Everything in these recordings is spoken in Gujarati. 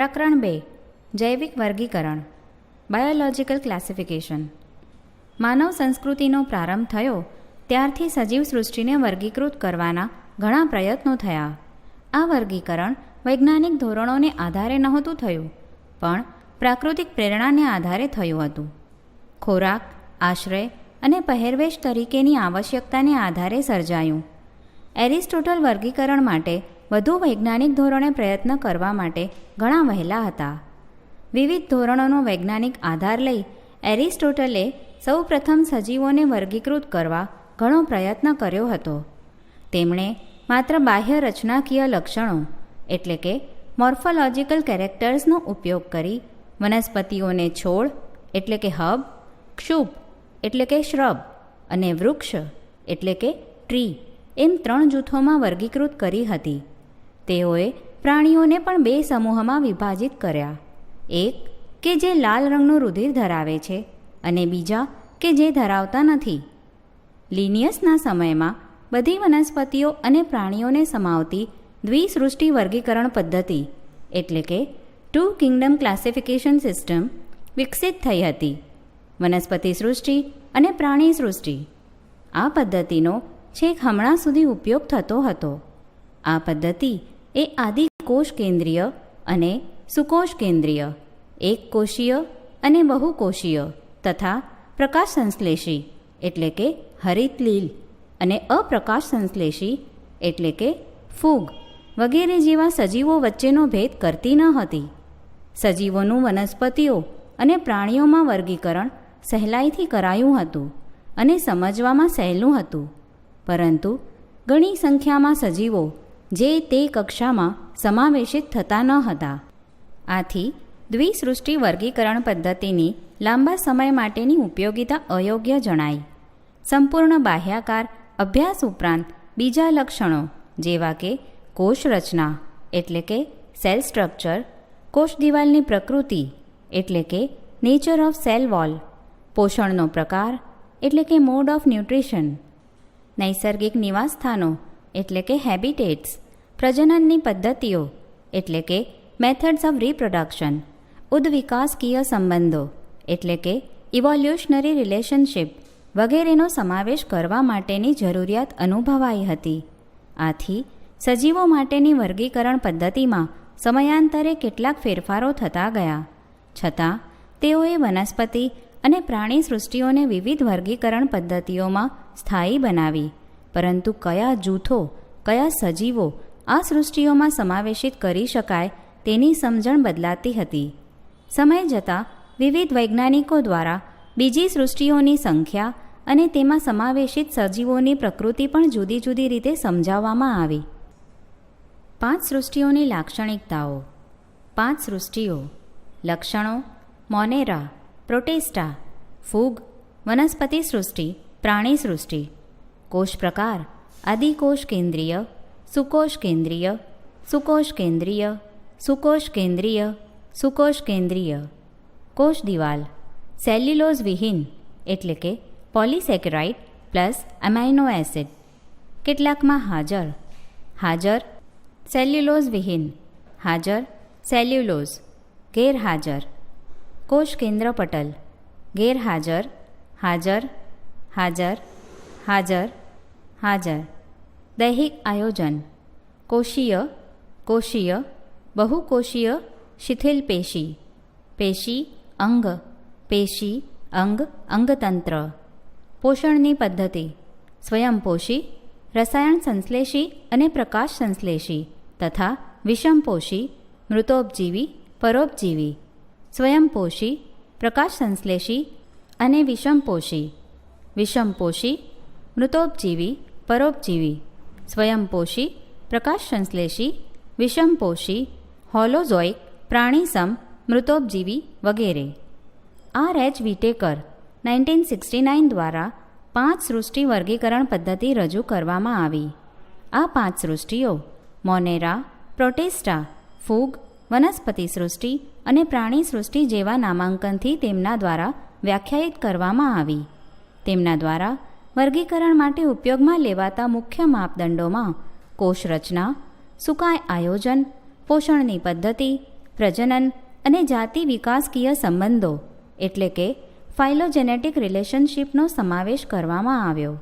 પ્રકરણ 2 જૈવિક વર્ગીકરણ બાયોલોજિકલ ક્લાસિફિકેશન. માનવ સંસ્કૃતિનો પ્રારંભ થયો ત્યારથી સજીવ સૃષ્ટિને વર્ગીકૃત કરવાના ઘણા પ્રયત્નો થયા. આ વર્ગીકરણ વૈજ્ઞાનિક ધોરણોને આધારે નહોતું થયું, પણ પ્રાકૃતિક પ્રેરણાને આધારે થયું હતું. ખોરાક, આશ્રય અને પહેરવેશ તરીકેની આવશ્યકતાને આધારે સર્જાયું. એરિસ્ટોટલ વર્ગીકરણ માટે વધુ વૈજ્ઞાનિક ધોરણે પ્રયત્ન કરવા માટે ઘણા વહેલા હતા. વિવિધ ધોરણોનો વૈજ્ઞાનિક આધાર લઈ એરિસ્ટોટલે સૌ પ્રથમ સજીવોને વર્ગીકૃત કરવા ઘણો પ્રયત્ન કર્યો હતો. તેમણે માત્ર બાહ્ય રચનાકીય લક્ષણો એટલે કે મોર્ફોલોજિકલ કેરેક્ટર્સનો ઉપયોગ કરી વનસ્પતિઓને છોડ એટલે કે હબ, ક્ષુપ એટલે કે શ્રબ અને વૃક્ષ એટલે કે ટ્રી એમ 3 જૂથોમાં વર્ગીકૃત કરી હતી. તેઓએ પ્રાણીઓને પણ 2 સમૂહમાં વિભાજિત કર્યા. એક કે જે લાલ રંગનું રુધિર ધરાવે છે અને બીજા કે જે ધરાવતા નથી. લિનિયસના સમયમાં બધી વનસ્પતિઓ અને પ્રાણીઓને સમાવતી દ્વિસૃષ્ટિ વર્ગીકરણ પદ્ધતિ એટલે કે 2 કિંગડમ ક્લાસિફિકેશન સિસ્ટમ વિકસિત થઈ હતી. વનસ્પતિ સૃષ્ટિ અને પ્રાણી સૃષ્ટિ. આ પદ્ધતિનો છેક હમણાં સુધી ઉપયોગ થતો હતો. આ પદ્ધતિ એ આદિ કોષ કેન્દ્રીય અને સુકોષ કેન્દ્રીય, એક કોષીય અને બહુકોષીય તથા પ્રકાશ સંશ્લેષી એટલે કે હરિત લીલ અને અપ્રકાશ સંશ્લેષી એટલે કે ફૂગ વગેરે જેવા સજીવો વચ્ચેનો ભેદ કરતી ન હતી. સજીવોનું વનસ્પતિઓ અને પ્રાણીઓમાં વર્ગીકરણ સહેલાઈથી કરાયું હતું અને સમજવામાં સહેલું હતું, પરંતુ ઘણી સંખ્યામાં સજીવો જે તે કક્ષામાં સમાવેશિત થતા ન હતા. આથી દ્વિસૃષ્ટિ વર્ગીકરણ પદ્ધતિની લાંબા સમય માટેની ઉપયોગિતા અયોગ્ય જણાઈ. સંપૂર્ણ બાહ્યાકાર અભ્યાસ ઉપરાંત બીજા લક્ષણો જેવા કે કોષ રચના એટલે કે સેલ સ્ટ્રક્ચર, કોષ દિવાલની પ્રકૃતિ એટલે કે નેચર ઓફ સેલ વોલ, પોષણનો પ્રકાર એટલે કે મોડ ઓફ ન્યુટ્રિશન, નૈસર્ગિક નિવાસસ્થાનો એટલે કે હેબિટેટ્સ, પ્રજનનની પદ્ધતિઓ એટલે કે મેથડ્સ ઓફ રિપ્રોડક્શન, ઉદ્વિકાસકીય સંબંધો એટલે કે ઇવોલ્યુશનરી રિલેશનશિપ વગેરેનો સમાવેશ કરવા માટેની જરૂરિયાત અનુભવાઈ હતી. આથી સજીવો માટેની વર્ગીકરણ પદ્ધતિમાં સમયાંતરે કેટલાક ફેરફારો થતા ગયા. છતાં તેઓએ વનસ્પતિ અને પ્રાણી સૃષ્ટિઓને વિવિધ વર્ગીકરણ પદ્ધતિઓમાં સ્થાયી બનાવી, પરંતુ કયા જૂથો, કયા સજીવો આ સૃષ્ટિઓમાં સમાવેશિત કરી શકાય તેની સમજણ બદલાતી હતી. સમય જતાં વિવિધ વૈજ્ઞાનિકો દ્વારા બીજી સૃષ્ટિઓની સંખ્યા અને તેમાં સમાવેશિત સજીવોની પ્રકૃતિ પણ જુદી જુદી રીતે સમજાવવામાં આવી. 5 સૃષ્ટિઓની લાક્ષણિકતાઓ. 5 સૃષ્ટિઓ. લક્ષણો: મોનેરા, પ્રોટેસ્ટા, ફૂગ, વનસ્પતિ સૃષ્ટિ, પ્રાણી સૃષ્ટિ. કોષ પ્રકાર: આદિકોષ કેન્દ્રીય, સુકોષ કેન્દ્રીય, સુકોષ કેન્દ્રીય, સુકોષ કેન્દ્રીય, સુકોષ કેન્દ્રીય. કોષ દિવાલ: સેલ્યુલોઝ વિહીન એટલે કે પોલિસેકેરાઇડ પ્લસ એમાઇનો એસિડ. કેટલાકમાં હાજર: હાજર સેલ્યુલોઝ વિહીન, હાજર સેલ્યુલોઝ, ગેરહાજર. કોષ કેન્દ્ર પટલ: ગેરહાજર, હાજર, હાજર, હાજર, હાજર. દૈહિક આયોજન: કોષીય, કોષીય, બહુકોષીય, શિથિલ પેશી, પેશી, અંગ, પેશી, અંગ, અંગતંત્ર. પોષણની પદ્ધતિ: સ્વયંપોષી, રસાયણ સંશ્લેષી અને પ્રકાશ સંશ્લેષી તથા વિષમપોષી, મૃતોપજીવી, પરોપજીવી. સ્વયંપોષી, પ્રકાશ સંશ્લેષી અને વિષમપોષી. વિષમપોષી, મૃતોપજીવી, પરોપજીવી. સ્વયંપોષી, પ્રકાશ સંશ્લેષી, વિષમપોષી, હોલોઝોઇક, પ્રાણીસમ, મૃતોપજીવી વગેરે. R.H. વિટેકર 1969 દ્વારા 5 સૃષ્ટિ વર્ગીકરણ પદ્ધતિ રજૂ કરવામાં આવી. આ 5 સૃષ્ટિઓ મોનેરા, પ્રોટેસ્ટા, ફૂગ, વનસ્પતિ સૃષ્ટિ અને પ્રાણી સૃષ્ટિ જેવા નામાંકનથી તેમના દ્વારા વ્યાખ્યાયિત કરવામાં આવી. તેમના દ્વારા વર્ગીકરણ માટે ઉપયોગમાં લેવાતા મુખ્ય માપદંડોમાં કોષ રચના, સુકાય આયોજન, પોષણની પદ્ધતિ, પ્રજનન અને જાતિ વિકાસકીય સંબંધો એટલે કે ફાઇલોજેનેટિક રિલેશનશીપનો સમાવેશ કરવામાં આવ્યો.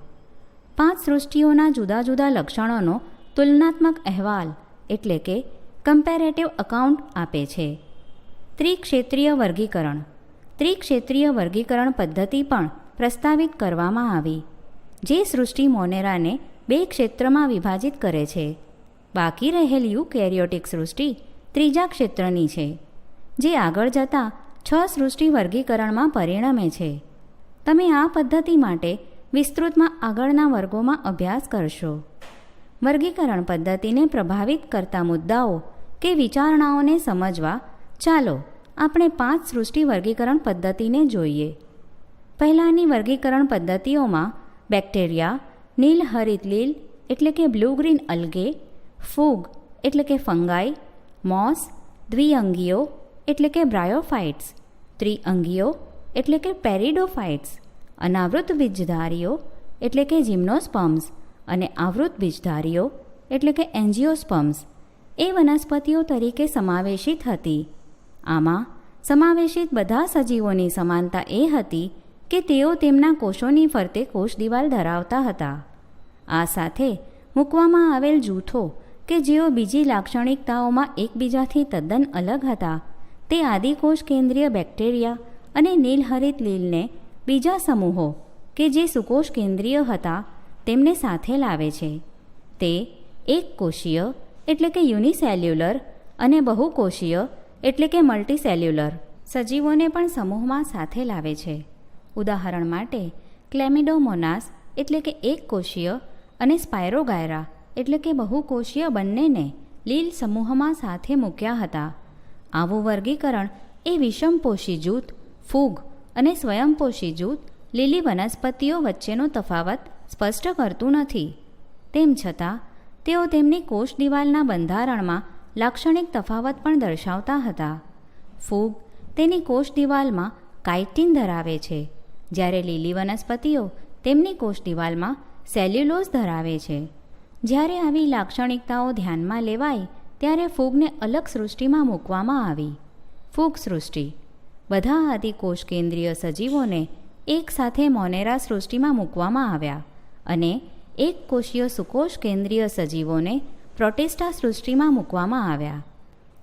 5 સૃષ્ટિઓના જુદા જુદા લક્ષણોનો તુલનાત્મક અહેવાલ એટલે કે કમ્પેરેટિવ અકાઉન્ટ આપે છે. ત્રિક્ષેત્રીય વર્ગીકરણ. ત્રિક્ષેત્રીય વર્ગીકરણ પદ્ધતિ પણ પ્રસ્તાવિત કરવામાં આવી, જે સૃષ્ટિ મોનેરાને 2 ક્ષેત્રમાં વિભાજિત કરે છે. બાકી રહેલી યુકેરિયોટિક સૃષ્ટિ ત્રીજા ક્ષેત્રની છે, જે આગળ જતાં 6 સૃષ્ટિ વર્ગીકરણમાં પરિણમે છે. તમે આ પદ્ધતિ માટે વિસ્તૃતમાં આગળના વર્ગોમાં અભ્યાસ કરશો. વર્ગીકરણ પદ્ધતિને પ્રભાવિત કરતા મુદ્દાઓ કે વિચારણાઓને સમજવા ચાલો આપણે 5 સૃષ્ટિ વર્ગીકરણ પદ્ધતિને જોઈએ. પહેલાંની વર્ગીકરણ પદ્ધતિઓમાં બેક્ટેરિયા, નીલહરિત લીલ એટલે કે બ્લુ ગ્રીન અલ્ગે, ફૂગ એટલે કે ફંગાઈ, મોસ, દ્વિઅંગીઓ એટલે કે બ્રાયોફાઇટ્સ, ત્રિઅંગીઓ એટલે કે પેરિડોફાઇટ્સ, અનાવૃત બીજધારીઓ એટલે કે જિમ્નોસ્પર્મ્સ અને આવૃત બીજધારીઓ એટલે કે એન્જિયોસ્પર્મ્સ એ વનસ્પતિઓ તરીકે સમાવેશિત હતી. આમાં સમાવેશિત બધા સજીવોની સમાનતા એ હતી કે તેઓ તેમના કોષોની ફરતે કોષ દિવાલ ધરાવતા હતા. આ સાથે મૂકવામાં આવેલ જૂથો કે જેઓ બીજી લાક્ષણિકતાઓમાં એકબીજાથી તદ્દન અલગ હતા, તે આદિકોષ કેન્દ્રીય બેક્ટેરિયા અને નીલહરિત લીલને બીજા સમૂહો કે જે સુકોષ કેન્દ્રીય હતા તેમને સાથે લાવે છે. તે એક કોષીય એટલે કે યુનિસેલ્યુલર અને બહુકોષીય એટલે કે મલ્ટીસેલ્યુલર સજીવોને પણ સમૂહમાં સાથે લાવે છે. ઉદાહરણ માટે ક્લેમિડોમોનાસ એટલે કે એક કોષીય અને સ્પાયરોગાયરા એટલે કે બહુકોષીય બંનેને લીલ સમૂહમાં સાથે મૂક્યા હતા. આવું વર્ગીકરણ એ વિષમપોષી જૂથ, ફૂગ અને સ્વયંપોષી જૂથ લીલી વનસ્પતિઓ વચ્ચેનો તફાવત સ્પષ્ટ કરતું નથી. તેમ છતાં તેઓ તેમની કોષ દિવાલના બંધારણમાં લાક્ષણિક તફાવત પણ દર્શાવતા હતા. ફૂગ તેની કોષ દિવાલમાં કાઇટિન ધરાવે છે, જ્યારે લીલી વનસ્પતિઓ તેમની કોષ દિવાલમાં સેલ્યુલોઝ ધરાવે છે. જ્યારે આવી લાક્ષણિકતાઓ ધ્યાનમાં લેવાય ત્યારે ફૂગને અલગ સૃષ્ટિમાં મૂકવામાં આવી. ફૂગ સૃષ્ટિ બધા આદિકોષ કેન્દ્રીય સજીવોને એક સાથે મોનેરા સૃષ્ટિમાં મૂકવામાં આવ્યા અને એક કોષીય સુકોષ કેન્દ્રીય સજીવોને પ્રોટિસ્ટા સૃષ્ટિમાં મૂકવામાં આવ્યા.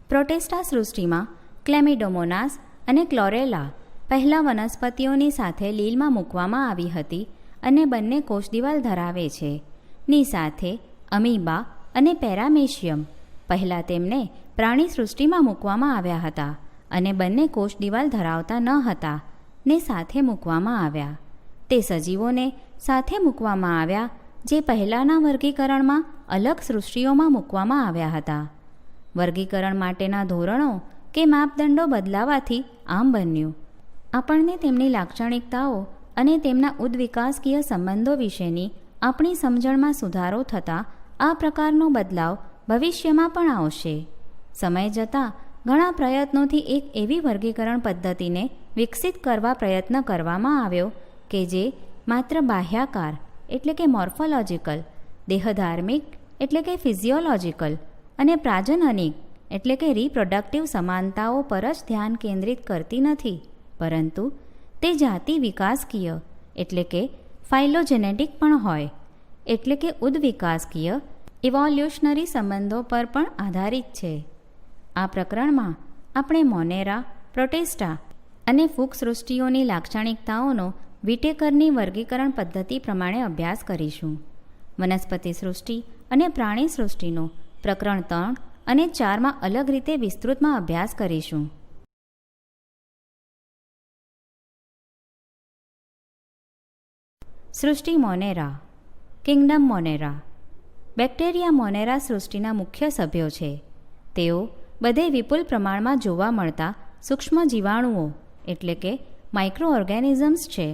પ્રોટિસ્ટા સૃષ્ટિમાં ક્લેમિડોમોનાસ અને ક્લોરેલા પહેલાં વનસ્પતિઓની સાથે લીલમાં મૂકવામાં આવી હતી અને બંને કોષ દિવાલ ધરાવે છે. ની સાથે અમીબા અને પેરામેશિયમ પહેલાં તેમને પ્રાણી સૃષ્ટિમાં મૂકવામાં આવ્યા હતા અને બંને કોષ દિવાલ ધરાવતા ન હતા ને સાથે મૂકવામાં આવ્યા. તે સજીવોને સાથે મૂકવામાં આવ્યા જે પહેલાંના વર્ગીકરણમાં અલગ સૃષ્ટિઓમાં મૂકવામાં આવ્યા હતા. વર્ગીકરણ માટેના ધોરણો કે માપદંડો બદલાવાથી આમ બન્યું. આપણને તેમની લાક્ષણિકતાઓ અને તેમના ઉદ્વિકાસકીય સંબંધો વિશેની આપણી સમજણમાં સુધારો થતાં આ પ્રકારનો બદલાવ ભવિષ્યમાં પણ આવશે. સમય જતાં ઘણા પ્રયત્નોથી એક એવી વર્ગીકરણ પદ્ધતિને વિકસિત કરવા પ્રયત્ન કરવામાં આવ્યો કે જે માત્ર બાહ્યાકાર એટલે કે મોર્ફોલોજિકલ, દેહધાર્મિક એટલે કે ફિઝિયોલોજિકલ અને પ્રાજનનિક એટલે કે રિપ્રોડક્ટિવ સમાનતાઓ પર જ ધ્યાન કેન્દ્રિત કરતી નથી, પરંતુ તે જાતિ વિકાસકીય એટલે કે ફાઇલોજેનેટિક પણ હોય એટલે કે ઉદ્વિકાસકીય ઇવોલ્યુશનરી સંબંધો પર પણ આધારિત છે. આ પ્રકરણમાં આપણે મોનેરા, પ્રોટિસ્ટા અને ફૂગ સૃષ્ટિઓની લાક્ષણિકતાઓનો વિટેકરની વર્ગીકરણ પદ્ધતિ પ્રમાણે અભ્યાસ કરીશું. વનસ્પતિ સૃષ્ટિ અને પ્રાણી સૃષ્ટિનો પ્રકરણ 3 અને 4માં અલગ રીતે વિસ્તૃતમાં અભ્યાસ કરીશું. સૃષ્ટિ મોનેરા. કિંગડમ મોનેરા. બેક્ટેરિયા મોનેરા સૃષ્ટિના મુખ્ય સભ્યો છે. તેઓ બધે વિપુલ પ્રમાણમાં જોવા મળતા સૂક્ષ્મ જીવાણુઓ એટલે કે માઇક્રો ઓર્ગેનિઝમ્સ છે.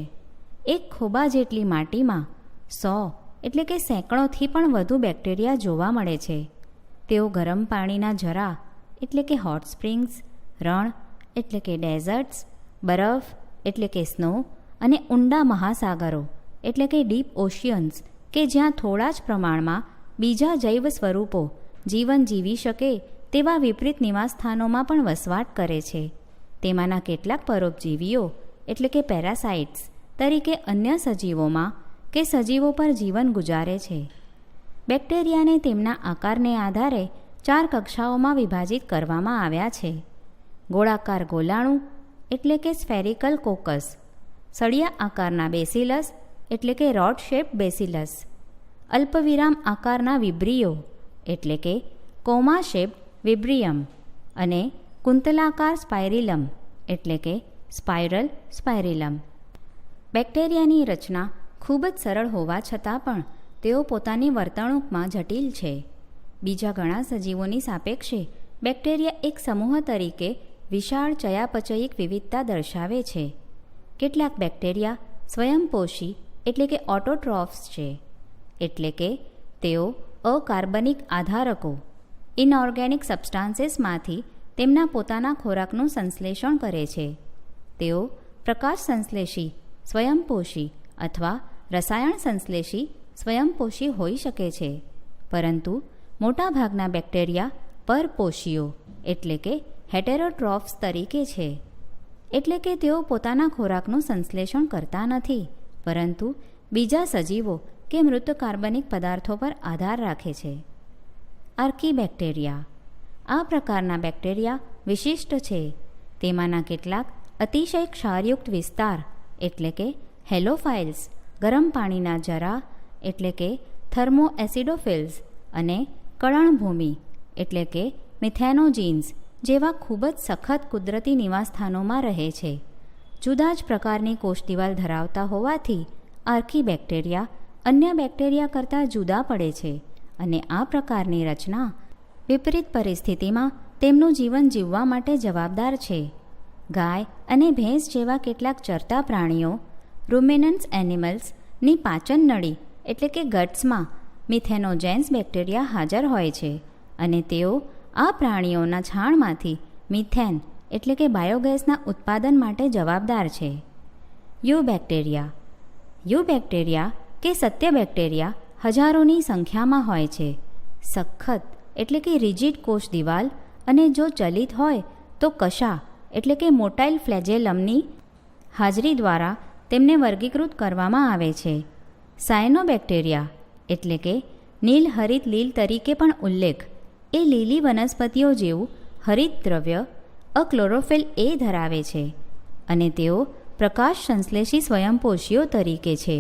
એક ખોબા જેટલી માટીમાં 100 એટલે કે સેંકડોથી પણ વધુ બેક્ટેરિયા જોવા મળે છે. તેઓ ગરમ પાણીના ઝરા એટલે કે હોટ સ્પ્રિંગ્સ, રણ એટલે કે ડેઝર્ટ્સ, બરફ એટલે કે સ્નો અને ઊંડા મહાસાગરો એટલે કે ડીપ ઓશિયન્સ કે જ્યાં થોડા જ પ્રમાણમાં બીજા જૈવ સ્વરૂપો જીવન જીવી શકે તેવા વિપરીત નિવાસસ્થાનોમાં પણ વસવાટ કરે છે. તેમાંના કેટલાક પરોપજીવીઓ એટલે કે પેરાસાઇટ્સ તરીકે અન્ય સજીવોમાં કે સજીવો પર જીવન ગુજારે છે. બેક્ટેરિયાને તેમના આકારને આધારે 4 કક્ષાઓમાં વિભાજિત કરવામાં આવ્યા છે. ગોળાકાર ગોલાણુ એટલે કે સ્ફેરિકલ કોકસ, સળિયા આકારના બેસિલસ એટલે કે રોડ શેપ બેસિલસ, અલ્પવિરામ આકારના વિબ્રિયો એટલે કે કોમા શેપ વિબ્રિયમ અને કુંતલાકાર સ્પાઇરિલમ એટલે કે સ્પાઇરલ સ્પાઇરિલમ. બેક્ટેરિયાની રચના ખૂબ જ સરળ હોવા છતાં પણ તેઓ પોતાની વર્તણૂકમાં જટિલ છે. બીજા ઘણા સજીવોની સાપેક્ષે બેક્ટેરિયા એક સમૂહ તરીકે વિશાળ ચયાપચયિક વિવિધતા દર્શાવે છે. કેટલાક બેક્ટેરિયા સ્વયંપોષી એટલે કે ઓટોટ્રોફ્સ છે, એટલે કે તેઓ અકાર્બનિક આધારકો ઇનઓર્ગેનિક સબસ્ટાન્સીસમાંથી તેમના પોતાના ખોરાકનું સંશ્લેષણ કરે છે. તેઓ પ્રકાશ સંશ્લેષી સ્વયંપોષી અથવા રસાયણ સંશ્લેષી સ્વયંપોષી હોઈ શકે છે, પરંતુ મોટાભાગના બેક્ટેરિયા પરપોષીઓ એટલે કે હેટેરોટ્રોફ્સ તરીકે છે. એટલે કે તેઓ પોતાના ખોરાકનું સંશ્લેષણ કરતા નથી, પરંતુ બીજા સજીવો કે મૃત કાર્બનિક પદાર્થો પર આધાર રાખે છે. આર્કીબેક્ટેરિયા. આ પ્રકારના બેક્ટેરિયા વિશિષ્ટ છે. તેમાંના કેટલાક અતિશય ક્ષારયુક્ત વિસ્તાર એટલે કે હેલોફાઇલ્સ, ગરમ પાણીના જરા એટલે કે થર્મોએસિડોફિલ્સ અને કળણભૂમિ એટલે કે મિથેનોજીન્સ જેવા ખૂબ જ સખત કુદરતી નિવાસસ્થાનોમાં રહે છે. જુદા જ પ્રકારની કોષ દિવાલ ધરાવતા હોવાથી આર્કીબેક્ટેરિયા અન્ય બેક્ટેરિયા કરતાં જુદા પડે છે અને આ પ્રકારની રચના વિપરીત પરિસ્થિતિમાં તેમનું જીવન જીવવા માટે જવાબદાર છે. ગાય અને ભેંસ જેવા કેટલાક ચરતા પ્રાણીઓ રૂમિનન્ટ્સ એનિમલ્સની પાચન નળી એટલે કે ગટ્સમાં મિથેનોજેન્સ બેક્ટેરિયા હાજર હોય છે અને તેઓ આ પ્રાણીઓના છાણમાંથી મિથેન એટલે કે બાયોગેસના ઉત્પાદન માટે જવાબદાર છે. યુબેક્ટેરિયા. યુબેક્ટેરિયા કે સત્ય બેક્ટેરિયા હજારોની સંખ્યામાં હોય છે. સખત એટલે કે રિજિડ કોષ દિવાલ અને જો ચલિત હોય તો કશા એટલે કે મોટાઇલ ફ્લેજેલમની હાજરી દ્વારા તેમને વર્ગીકૃત કરવામાં આવે છે. સાયનોબેક્ટેરિયા એટલે કે નીલહરિત લીલ તરીકે પણ ઉલ્લેખ એ લીલી વનસ્પતિઓ જેવું હરિત દ્રવ્ય અક્લોરોફિલ એ ધરાવે છે અને તેઓ પ્રકાશ સંશ્લેષી સ્વયંપોષીઓ તરીકે છે.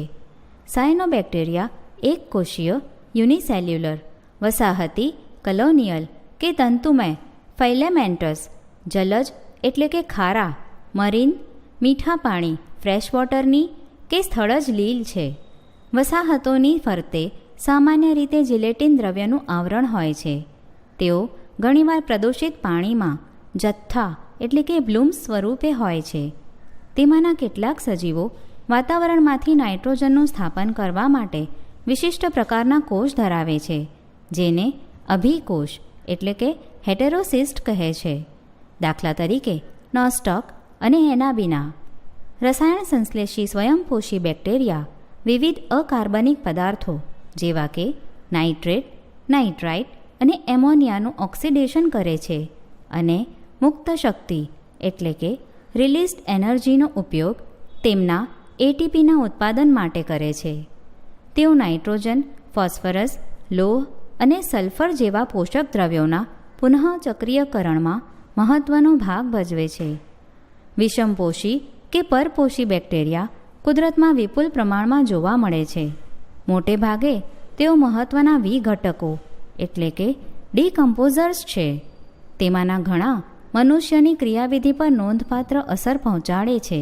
સાયનોબેક્ટેરિયા એક કોષીય યુનિસેલ્યુલર વસાહતી કલોનિયલ કે તંતુમય ફૈલેમેન્ટસ જલજ એટલે કે ખારા મરીન મીઠા પાણી ફ્રેશ વોટરની કે સ્થળ જ લીલ છે. વસાહતોની ફરતે સામાન્ય રીતે જિલેટિન દ્રવ્યનું આવરણ હોય છે. તેઓ ઘણીવાર પ્રદૂષિત પાણીમાં જથ્થા એટલે કે બ્લૂમ્સ સ્વરૂપે હોય છે. તેમાંના કેટલાક સજીવો વાતાવરણમાંથી નાઇટ્રોજનનું સ્થાપન કરવા માટે વિશિષ્ટ પ્રકારના કોષ ધરાવે છે, જેને અભિકોષ એટલે કે હેટેરોસિસ્ટ કહે છે. દાખલા તરીકે નોસ્ટોક અને એનાબિના. રસાયણ સંશ્લેષી સ્વયંપોષી બેક્ટેરિયા વિવિધ અકાર્બનિક પદાર્થો જેવા કે નાઇટ્રેટ, નાઇટ્રાઇટ અને એમોનિયાનું ઓક્સિડેશન કરે છે અને મુક્ત શક્તિ એટલે કે રિલીઝડ એનર્જીનો ઉપયોગ તેમના એટીપીના ઉત્પાદન માટે કરે છે. તેઓ નાઇટ્રોજન, ફોસ્ફરસ, લોહ અને સલ્ફર જેવા પોષક દ્રવ્યોના પુનઃચક્રીયકરણમાં મહત્વનો ભાગ ભજવે છે. વિષમપોષી કે પરપોષી બેક્ટેરિયા કુદરતમાં વિપુલ પ્રમાણમાં જોવા મળે છે. મોટે ભાગે તેઓ મહત્વના વિઘટકો એટલે કે ડીકમ્પોઝર્સ છે. તેમાંના ઘણા મનુષ્યની ક્રિયાવિધિ પર નોંધપાત્ર અસર પહોંચાડે છે.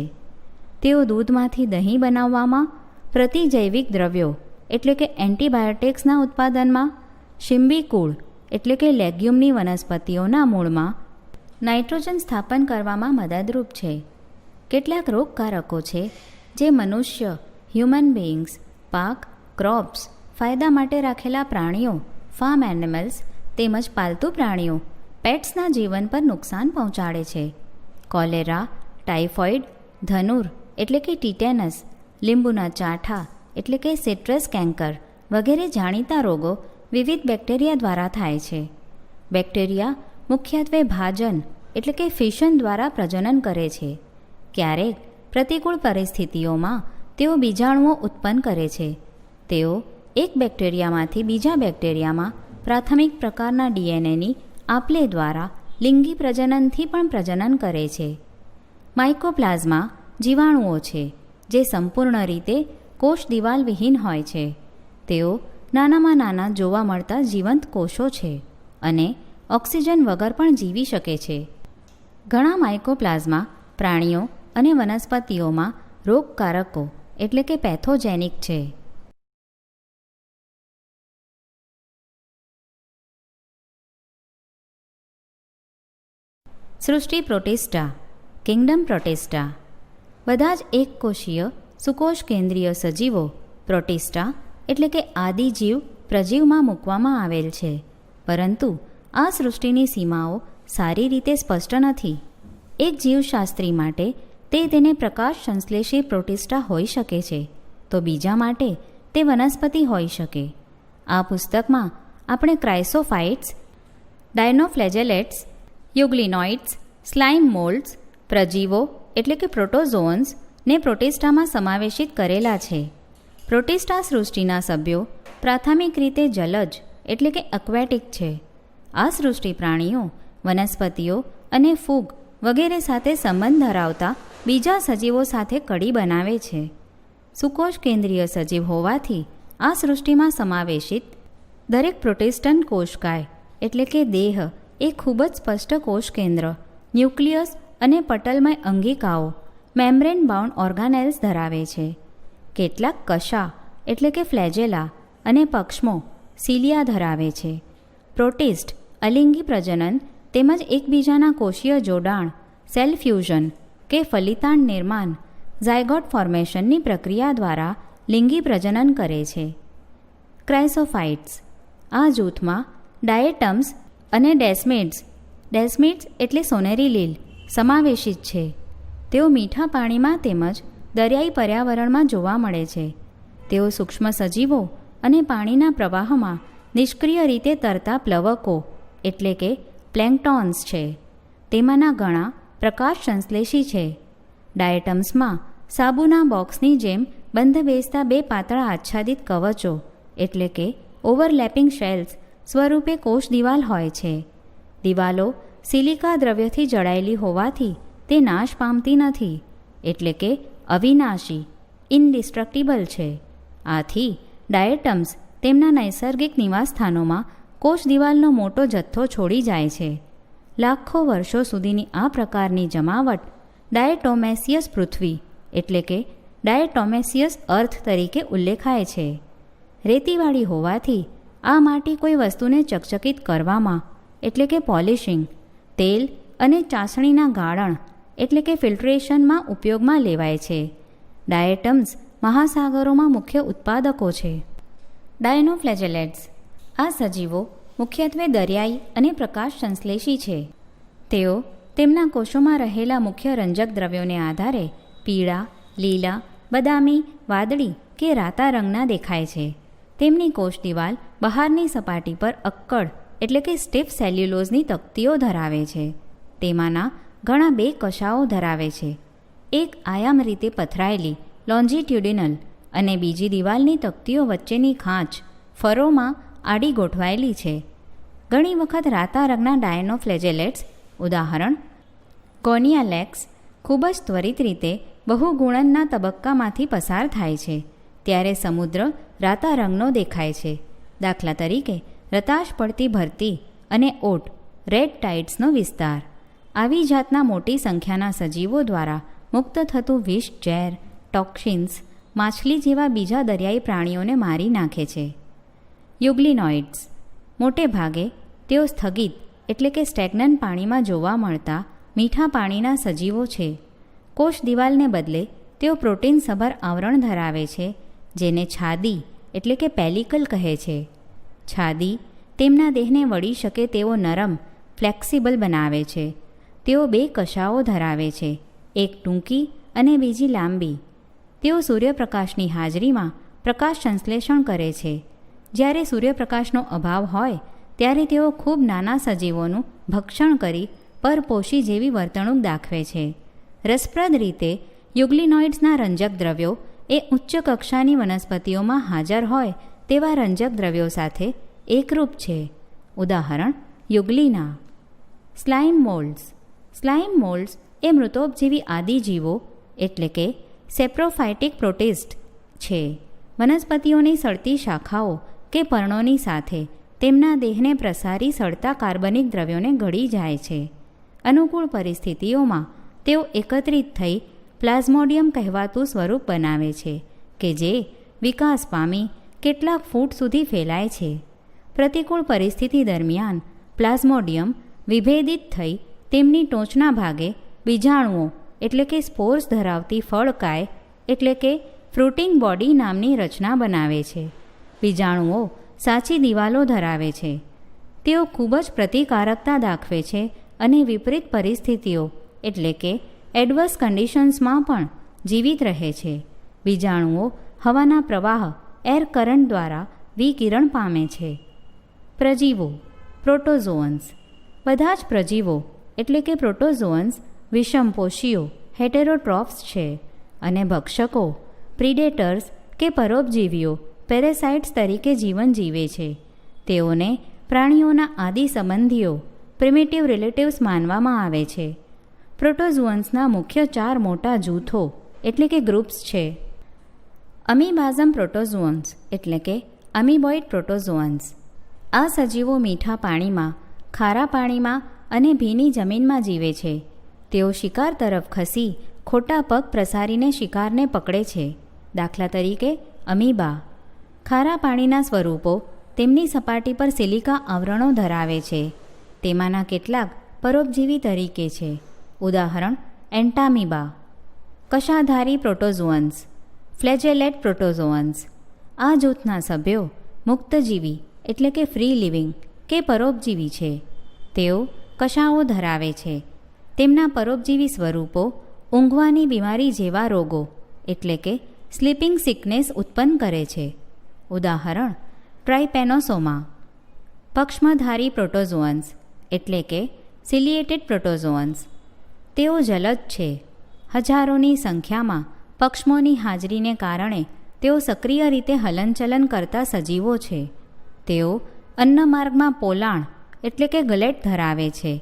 તેઓ દૂધમાંથી દહીં બનાવવામાં, પ્રતિજૈવિક દ્રવ્યો એટલે કે એન્ટીબાયોટિક્સના ઉત્પાદનમાં, શિંબીકુળ એટલે કે લેગ્યુમની વનસ્પતિઓના મૂળમાં નાઇટ્રોજન સ્થાપન કરવામાં મદદરૂપ છે. કેટલાક રોગકારકો છે જે મનુષ્ય, હ્યુમન બીઇંગ્સ, પાક, ક્રોપ્સ, ફાયદા માટે રાખેલા પ્રાણીઓ, ફાર્મ એનિમલ્સ તેમજ પાલતુ પ્રાણીઓ, પેટ્સના જીવન પર નુકસાન પહોંચાડે છે. કોલેરા, ટાઇફોઇડ, ધનુર એટલે કે ટીટેનસ, લીંબુના ચાઠા એટલે કે સિટ્રસ કેન્કર વગેરે જાણીતા રોગો વિવિધ બેક્ટેરિયા દ્વારા થાય છે. બેક્ટેરિયા મુખ્યત્વે ભાજન એટલે કે ફિશન દ્વારા પ્રજનન કરે છે. ક્યારેક પ્રતિકૂળ પરિસ્થિતિઓમાં તેઓ બીજાણુઓ ઉત્પન્ન કરે છે. તેઓ એક બેક્ટેરિયામાંથી બીજા બેક્ટેરિયામાં પ્રાથમિક પ્રકારના ડીએનએની આપલે દ્વારા લિંગી પ્રજનનથી પણ પ્રજનન કરે છે. માઇકોપ્લાઝમા જીવાણુઓ છે જે સંપૂર્ણ રીતે કોષ દિવાલ વિહીન હોય છે. તેઓ નાનામાં નાના જોવા મળતા જીવંત કોષો છે અને ઓક્સિજન વગર પણ જીવી શકે છે. ઘણા માઇકોપ્લાઝમા પ્રાણીઓ અને વનસ્પતિઓમાં રોગકારકો એટલે કે પેથોજેનિક છે. સૃષ્ટિ પ્રોટિસ્ટા, કિંગડમ પ્રોટિસ્ટા. બધા જ એકકોષીય સુકોષ કેન્દ્રીય સજીવો પ્રોટિસ્ટા એટલે કે આદિજીવ પ્રજીવમાં મૂકવામાં આવેલ છે. પરંતુ આ સૃષ્ટિની સીમાઓ સારી રીતે સ્પષ્ટ નથી. એક જીવશાસ્ત્રી માટે તેને પ્રકાશ સંશ્લેષી પ્રોટિસ્ટા હોઈ શકે છે, તો બીજા માટે તે વનસ્પતિ હોઈ શકે. આ પુસ્તકમાં આપણે ક્રાઇસોફાઇટ્સ, ડાયનોફ્લેજેલેટ્સ, યુગ્લિનોઇડ્સ, સ્લાઇમ મોલ્ડ્સ, પ્રજીવો એટલે કે પ્રોટોઝોઅન્સ ને પ્રોટિસ્ટામાં સમાવેશિત કરેલા છે. પ્રોટિસ્ટા સૃષ્ટિના સભ્યો પ્રાથમિક રીતે જલજ એટલે કે અક્વેટિક છે. આ સૃષ્ટિ પ્રાણીઓ, વનસ્પતિઓ અને ફૂગ વગેરે સાથે સંબંધ ધરાવતા બીજા સજીવો સાથે કડી બનાવે છે. સુકોષ કેન્દ્રીય સજીવ હોવાથી આ સૃષ્ટિમાં સમાવેશિત દરેક પ્રોટિસ્ટન કોષકાય એટલે કે દેહ એ ખૂબ જ સ્પષ્ટ કોષ કેન્દ્ર, ન્યુક્લિયસ અને પટલમય અંગિકાઓ મેમ્બ્રેન બાઉન્ડ ઓર્ગાનેલ્સ ધરાવે છે. કેટલાક કશા એટલે કે ફ્લેજેલા અને પક્ષમો સિલિયા ધરાવે છે. પ્રોટિસ્ટ અલિંગી પ્રજનન તેમજ એકબીજાના કોષીય જોડાણ, સેલ ફ્યુઝન કે ફલિતાંડ નિર્માણ, ઝાયગોટ ફોર્મેશનની પ્રક્રિયા દ્વારા લિંગી પ્રજનન કરે છે. ક્રાઇસોફાઇટ્સ. આ જૂથમાં ડાયેટમ્સ અને ડેસ્મિડ્સ એટલે સોનેરી લીલ સમાવેશિત છે. તેઓ મીઠા પાણીમાં તેમજ દરિયાઈ પર્યાવરણમાં જોવા મળે છે. તેઓ સૂક્ષ્મ સજીવો અને પાણીના પ્રવાહમાં નિષ્ક્રિય રીતે તરતા પ્લવકો એટલે કે પ્લેન્કટોન્સ છે. તેમાંના ઘણા પ્રકાશ સંશ્લેષી છે. ડાયેટમ્સમાં સાબુના બોક્સની જેમ બંધ બેસતા બે પાતળા આચ્છાદિત કવચો એટલે કે ઓવરલેપિંગ શેલ્સ સ્વરૂપે કોષ દિવાલ હોય છે. દિવાલો સિલિકા દ્રવ્યથી જડાયેલી હોવાથી તે નાશ પામતી નથી એટલે કે અવિનાશી, ઇનડિસ્ટ્રક્ટિબલ છે. આથી ડાયેટમ્સ તેમના નૈસર્ગિક નિવાસસ્થાનોમાં કોષ દિવાલનો મોટો જથ્થો છોડી જાય છે. લાખો વર્ષો સુધીની આ પ્રકારની જમાવટ ડાયેટોમેસિયસ પૃથ્વી એટલે કે ડાયેટોમેસિયસ અર્થ તરીકે ઉલ્લેખાય છે. રેતીવાળી હોવાથી આ માટી કોઈ વસ્તુને ચકચકિત કરવામાં એટલે કે પોલિશિંગ, તેલ અને ચાસણીના ગાળણ એટલે કે ફિલ્ટ્રેશનમાં ઉપયોગમાં લેવાય છે. ડાયેટમ્સ મહાસાગરોમાં મુખ્ય ઉત્પાદકો છે. ડાયનોફ્લેજેલેટ્સ. આ સજીવો મુખ્યત્વે દરિયાઈ અને પ્રકાશ સંશ્લેષી છે. તેઓ તેમના કોષોમાં રહેલા મુખ્ય રંજક દ્રવ્યોને આધારે પીળા, લીલા, બદામી, વાદળી કે રાતા રંગના દેખાય છે. તેમની કોષ દિવાલ બહારની સપાટી પર અક્કડ એટલે કે સ્ટીફ સેલ્યુલોઝની તકતીઓ ધરાવે છે. તેમાંના ઘણા બે કશાઓ ધરાવે છે. એક આયામ રીતે પથરાયેલી લોન્જિટ્યુડિનલ અને બીજી દિવાલની તકતીઓ વચ્ચેની ખાંચ ફરોમાં આડી ગોઠવાયેલી છે. ઘણી વખત રાતા રંગના ડાયનોફ્લેજેલેટ્સ ઉદાહરણ ગોનિયાલેક્સ ખૂબ જ ત્વરિત રીતે બહુગુણનના તબક્કામાંથી પસાર થાય છે ત્યારે સમુદ્ર રાતા રંગનો દેખાય છે. દાખલા તરીકે રતાશ પડતી ભરતી અને ઓટ રેડ ટાઇડ્સનો વિસ્તાર. આવી જાતના મોટી સંખ્યાના સજીવો દ્વારા મુક્ત થતું વિષ, ઝેર, ટોક્સિન્સ માછલી જેવા બીજા દરિયાઈ પ્રાણીઓને મારી નાખે છે. યુગ્લિનોઇડ્સ. મોટે ભાગે તેઓ સ્થગિત એટલે કે સ્ટેગ્નન્ટ પાણીમાં જોવા મળતા મીઠા પાણીના સજીવો છે. કોષ દિવાલને બદલે તેઓ પ્રોટીનસભર આવરણ ધરાવે છે જેને છાદી એટલે કે પેલિકલ કહે છે. છાદી તેમના દેહને વળી શકે તેવો નરમ, ફ્લેક્સિબલ બનાવે છે. તેઓ બે કશાઓ ધરાવે છે, એક ટૂંકી અને બીજી લાંબી. તેઓ સૂર્યપ્રકાશની હાજરીમાં પ્રકાશ સંશ્લેષણ કરે છે. જ્યારે સૂર્યપ્રકાશનો અભાવ હોય ત્યારે તેઓ ખૂબ નાના સજીવોનું ભક્ષણ કરી પરપોષી જેવી વર્તણૂક દાખવે છે. રસપ્રદ રીતે યુગ્લિનોઇડ્સના રંજક દ્રવ્યો એ ઉચ્ચ કક્ષાની વનસ્પતિઓમાં હાજર હોય તેવા રંજક દ્રવ્યો સાથે એકરૂપ છે. ઉદાહરણ યુગ્લિના. સ્લાઇમ મોલ્ડ્સ. સ્લાઇમ મોલ્ડ્સ એ મૃતોપજીવી આદિજીવો એટલે કે સેપ્રોફાઇટિક પ્રોટિસ્ટ છે. વનસ્પતિઓની સળતી શાખાઓ કે પર્ણોની સાથે તેમના દેહને પ્રસારી સળતા કાર્બનિક દ્રવ્યોને ગળી જાય છે. અનુકૂળ પરિસ્થિતિઓમાં તેઓ એકત્રિત થઈ પ્લાઝ્મોડિયમ કહેવાતું સ્વરૂપ બનાવે છે કે જે વિકાસ પામી કેટલાક ફૂટ સુધી ફેલાય છે. પ્રતિકૂળ પરિસ્થિતિ દરમિયાન પ્લાઝ્મોડિયમ વિભેદિત થઈ તેમની ટોચના ભાગે બીજાણુઓ એટલે કે સ્પોર્સ ધરાવતી ફળકાય એટલે કે ફ્રૂટિંગ બોડી નામની રચના બનાવે છે. બીજાણુઓ સાચી દિવાલો ધરાવે છે. તેઓ ખૂબ જ પ્રતિકારકતા દાખવે છે અને વિપરીત પરિસ્થિતિઓ એટલે કે એડવર્સ કન્ડિશન્સમાં પણ જીવિત રહે છે. બીજાણુઓ હવાના પ્રવાહ એર કરંટ દ્વારા વિકિરણ પામે છે. પ્રજીવો. પ્રોટોઝોઅન્સ. બધા જ પ્રજીવો એટલે કે પ્રોટોઝોઅન્સ વિષમપોષીઓ હેટેરોટ્રોફ્સ છે અને ભક્ષકો પ્રિડેટર્સ કે પરોપજીવીઓ પેરેસાઇટ્સ તરીકે જીવન જીવે છે. તેઓને પ્રાણીઓના આદિ સંબંધીઓ પ્રિમિટિવ રિલેટિવ્સ માનવામાં આવે છે. પ્રોટોઝોઅન્સના મુખ્ય 4 મોટા જૂથો એટલે કે ગ્રુપ્સ છે. અમીબાઝમ પ્રોટોઝોઅન્સ એટલે કે અમીબોઇડ પ્રોટોઝોઅન્સ. આ સજીવો મીઠા પાણીમાં, ખારા પાણીમાં અને ભીની જમીનમાં જીવે છે. તેઓ શિકાર તરફ ખસી ખોટા પગ પ્રસારીને શિકારને પકડે છે. દાખલા તરીકે અમીબા. ખારા પાણીના સ્વરૂપો તેમની સપાટી પર સિલિકા આવરણો ધરાવે છે. તેમાંના કેટલાક પરોપજીવી તરીકે છે. ઉદાહરણ એન્ટામીબા. કશાધારી પ્રોટોઝોઅન્સ. ફ્લેજેલેટ પ્રોટોઝોઅન્સ. આ જૂથના સભ્યો મુક્તજીવી એટલે કે ફ્રી લિવિંગ કે પરોપજીવી છે. તેઓ કશાઓ ધરાવે છે. તેમના પરોપજીવી સ્વરૂપો ઊંઘવાની બીમારી જેવા રોગો એટલે કે સ્લીપિંગ સિકનેસ ઉત્પન્ન કરે છે. ઉદાહરણ ટ્રાઇપેનોસોમા. પક્ષ્મધારી પ્રોટોઝોઅન્સ એટલે કે સિલિએટેડ પ્રોટોઝોઅન્સ. તેઓ જલદ છે. હજારોની સંખ્યામાં પક્ષ્મોની હાજરીને કારણે તેઓ સક્રિય રીતે હલનચલન કરતા સજીવો છે. તેઓ અન્નમાર્ગમાં પોલાણ એટલે કે ગલેટ ધરાવે છે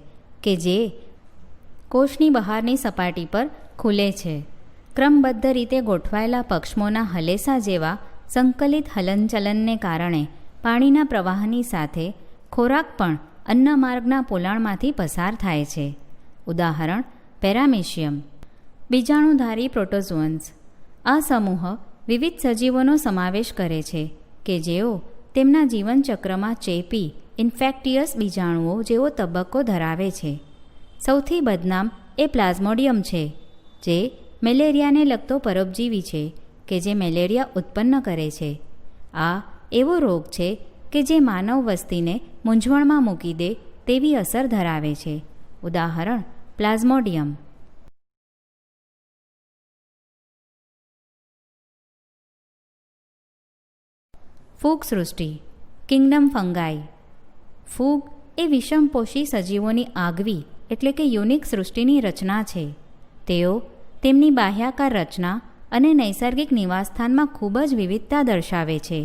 કે જે કોષની બહારની સપાટી પર ખુલે છે. ક્રમબદ્ધ રીતે ગોઠવાયેલા પક્ષ્મોના હલેસા જેવા સંકલિત હલનચલનને કારણે પાણીના પ્રવાહની સાથે ખોરાક પણ અન્નમાર્ગના પોલાણમાંથી પસાર થાય છે. ઉદાહરણ પેરામેશિયમ. બીજાણુધારી પ્રોટોઝોઅન્સ. આ સમૂહ વિવિધ સજીવોનો સમાવેશ કરે છે કે જેઓ તેમના જીવનચક્રમાં ચેપી ઇન્ફેક્ટિયસ બીજાણુઓ જેવો તબક્કો ધરાવે છે. સૌથી બદનામ એ પ્લાઝ્મોડિયમ છે જે મેલેરિયાને લગતો પરોપજીવી છે કે જે મેલેરિયા ઉત્પન્ન કરે છે. આ એવો રોગ છે કે જે માનવ વસ્તીને મૂંઝવણમાં મૂકી દે તેવી અસર ધરાવે છે. ઉદાહરણ પ્લાઝ્મોડિયમ. ફૂગ સૃષ્ટિ. કિંગડમ ફંગાઈ. ફૂગ એ વિષમપોષી સજીવોની આગવી એટલે કે યુનિક સૃષ્ટિની રચના છે. તેઓ તેમની બાહ્યાકાર રચના અને નૈસર્ગિક નિવાસસ્થાનમાં ખૂબ જ વિવિધતા દર્શાવે છે.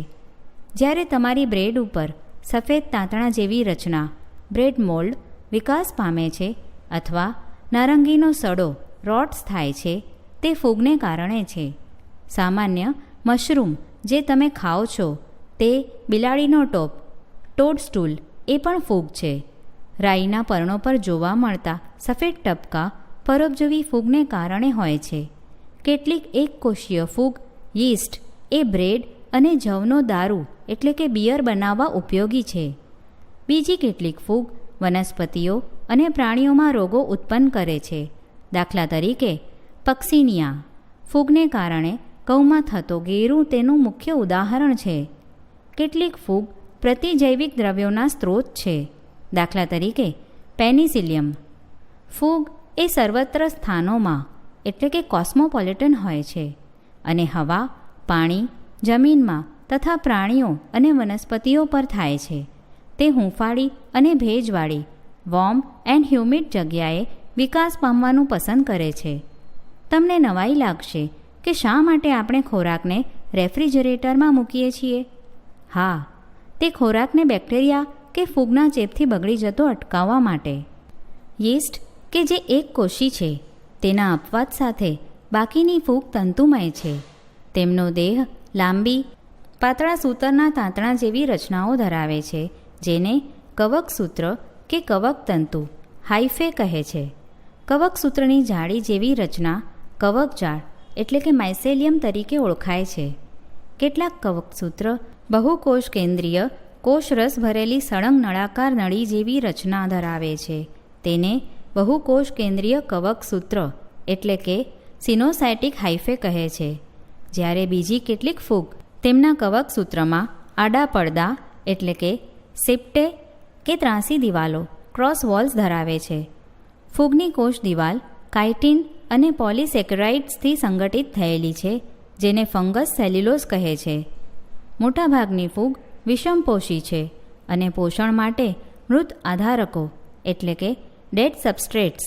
જ્યારે તમારી બ્રેડ ઉપર સફેદ તાંતણા જેવી રચના બ્રેડ મોલ્ડ વિકાસ પામે છે અથવા નારંગીનો સડો રોટ્સ થાય છે તે ફૂગને કારણે છે. સામાન્ય મશરૂમ જે તમે ખાઓ છો તે બિલાડીનો ટોપ ટોડસ્ટૂલ એ પણ ફૂગ છે. રાઈના પર્ણો પર જોવા મળતા સફેદ ટપકા પરોપજીવી ફૂગને કારણે હોય છે. કેટલીક એકકોષીય ફૂગ યીસ્ટ એ બ્રેડ અને જવનો દારૂ એટલે કે બિયર બનાવવા ઉપયોગી છે. બીજી કેટલીક ફૂગ વનસ્પતિઓ અને પ્રાણીઓમાં રોગો ઉત્પન્ન કરે છે. દાખલા તરીકે પક્સિનિયા. ફૂગને કારણે ઘઉંમાં થતો ગેરું તેનું મુખ્ય ઉદાહરણ છે. કેટલીક ફૂગ પ્રતિજૈવિક દ્રવ્યોના સ્ત્રોત છે. દાખલા તરીકે પેનિસિલિયમ. ફૂગ એ સર્વત્ર સ્થાનોમાં એટલે કે કોસ્મોપોલિટન હોય છે અને હવા, પાણી, જમીનમાં તથા પ્રાણીઓ અને વનસ્પતિઓ પર થાય છે. તે હૂંફાળી અને ભેજવાળી વોર્મ એન્ડ હ્યુમિડ જગ્યાએ વિકાસ પામવાનું પસંદ કરે છે. તમને નવાઈ લાગશે કે શા માટે આપણે ખોરાકને રેફ્રિજરેટરમાં મૂકીએ છીએ. હા, તે ખોરાકને બેક્ટેરિયા કે ફૂગના ચેપથી બગડી જતો અટકાવવા માટે. યીસ્ટ કે જે એક કોષી છે, તેના અપવાદ સાથે બાકીની ફૂગ તંતુમય છે. તેમનો દેહ લાંબી પાતળા સૂતરના તાંતણા જેવી રચનાઓ ધરાવે છે, જેને કવકસૂત્ર કે કવકતંતુ હાઇફે કહે છે. કવકસૂત્રની જાળી જેવી રચના કવકજાળ એટલે કે માઇસેલિયમ તરીકે ઓળખાય છે. કેટલાક કવકસૂત્ર બહુકોષ કેન્દ્રીય કોષરસ ભરેલી સળંગ નળાકાર નળી જેવી રચના ધરાવે છે. તેને બહુકોષ કેન્દ્રીય કવકસૂત્ર એટલે કે સિનોસાઇટિક હાઇફે કહે છે. જ્યારે બીજી કેટલીક ફૂગ તેમના કવકસૂત્રમાં આડા પડદા એટલે કે સેપ્ટે કે ત્રાંસી દિવાલો ક્રોસ વોલ્સ ધરાવે છે. ફૂગની કોષ દિવાલ કાઇટિન અને પોલિસેકેરાઇડ્સથી સંગઠિત થયેલી છે, જેને ફંગસ સેલ્યુલોઝ કહે છે. મોટાભાગની ફૂગ વિષમપોષી છે અને પોષણ માટે મૃત આધારકો એટલે કે ડેડ સબસ્ટ્રેટ્સ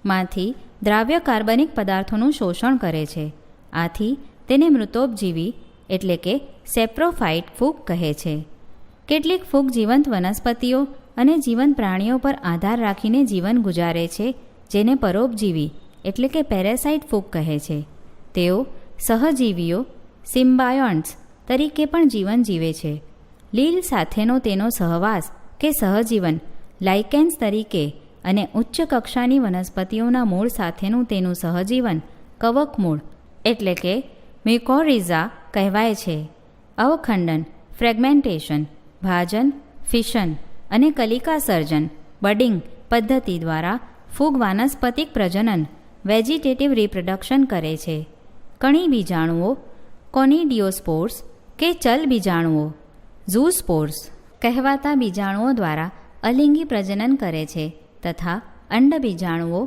માંથી દ્રાવ્ય કાર્બનિક પદાર્થોનું શોષણ કરે છે. આથી તેને મૃતોપજીવી એટલે કે સેપ્રોફાઇટ ફૂગ કહે છે. કેટલીક ફૂગ જીવંત વનસ્પતિઓ અને જીવંત પ્રાણીઓ પર આધાર રાખીને જીવન ગુજારે છે, જેને પરોપજીવી એટલે કે પેરાસાઇટ ફૂગ કહે છે. તેઓ સહજીવીઓ સિમ્બાયોન્ટ્સ તરીકે પણ જીવન જીવે છે. લીલ સાથેનો તેનો સહવાસ કે સહજીવન લાઇકેન્સ તરીકે અને ઉચ્ચ કક્ષાની વનસ્પતિઓના મૂળ સાથેનું તેનું સહજીવન કવક મૂળ એટલે કે મ્યુકોરિઝા કહેવાય છે. અવખંડન ફ્રેગમેન્ટેશન ભાજન ફિશન અને કલિકા સર્જન બડિંગ પદ્ધતિ દ્વારા ફૂગ વાનસ્પતિક પ્રજનન વેજીટેટિવ રિપ્રોડક્શન કરે છે. કણી બીજાણુઓ કોનિડિયોસ્પોર્સ કે ચલ બીજાણુઓ ઝૂસ્પોર્સ કહેવાતા બીજાણુઓ દ્વારા અલિંગી પ્રજનન કરે છે તથા અંડ બીજાણુઓ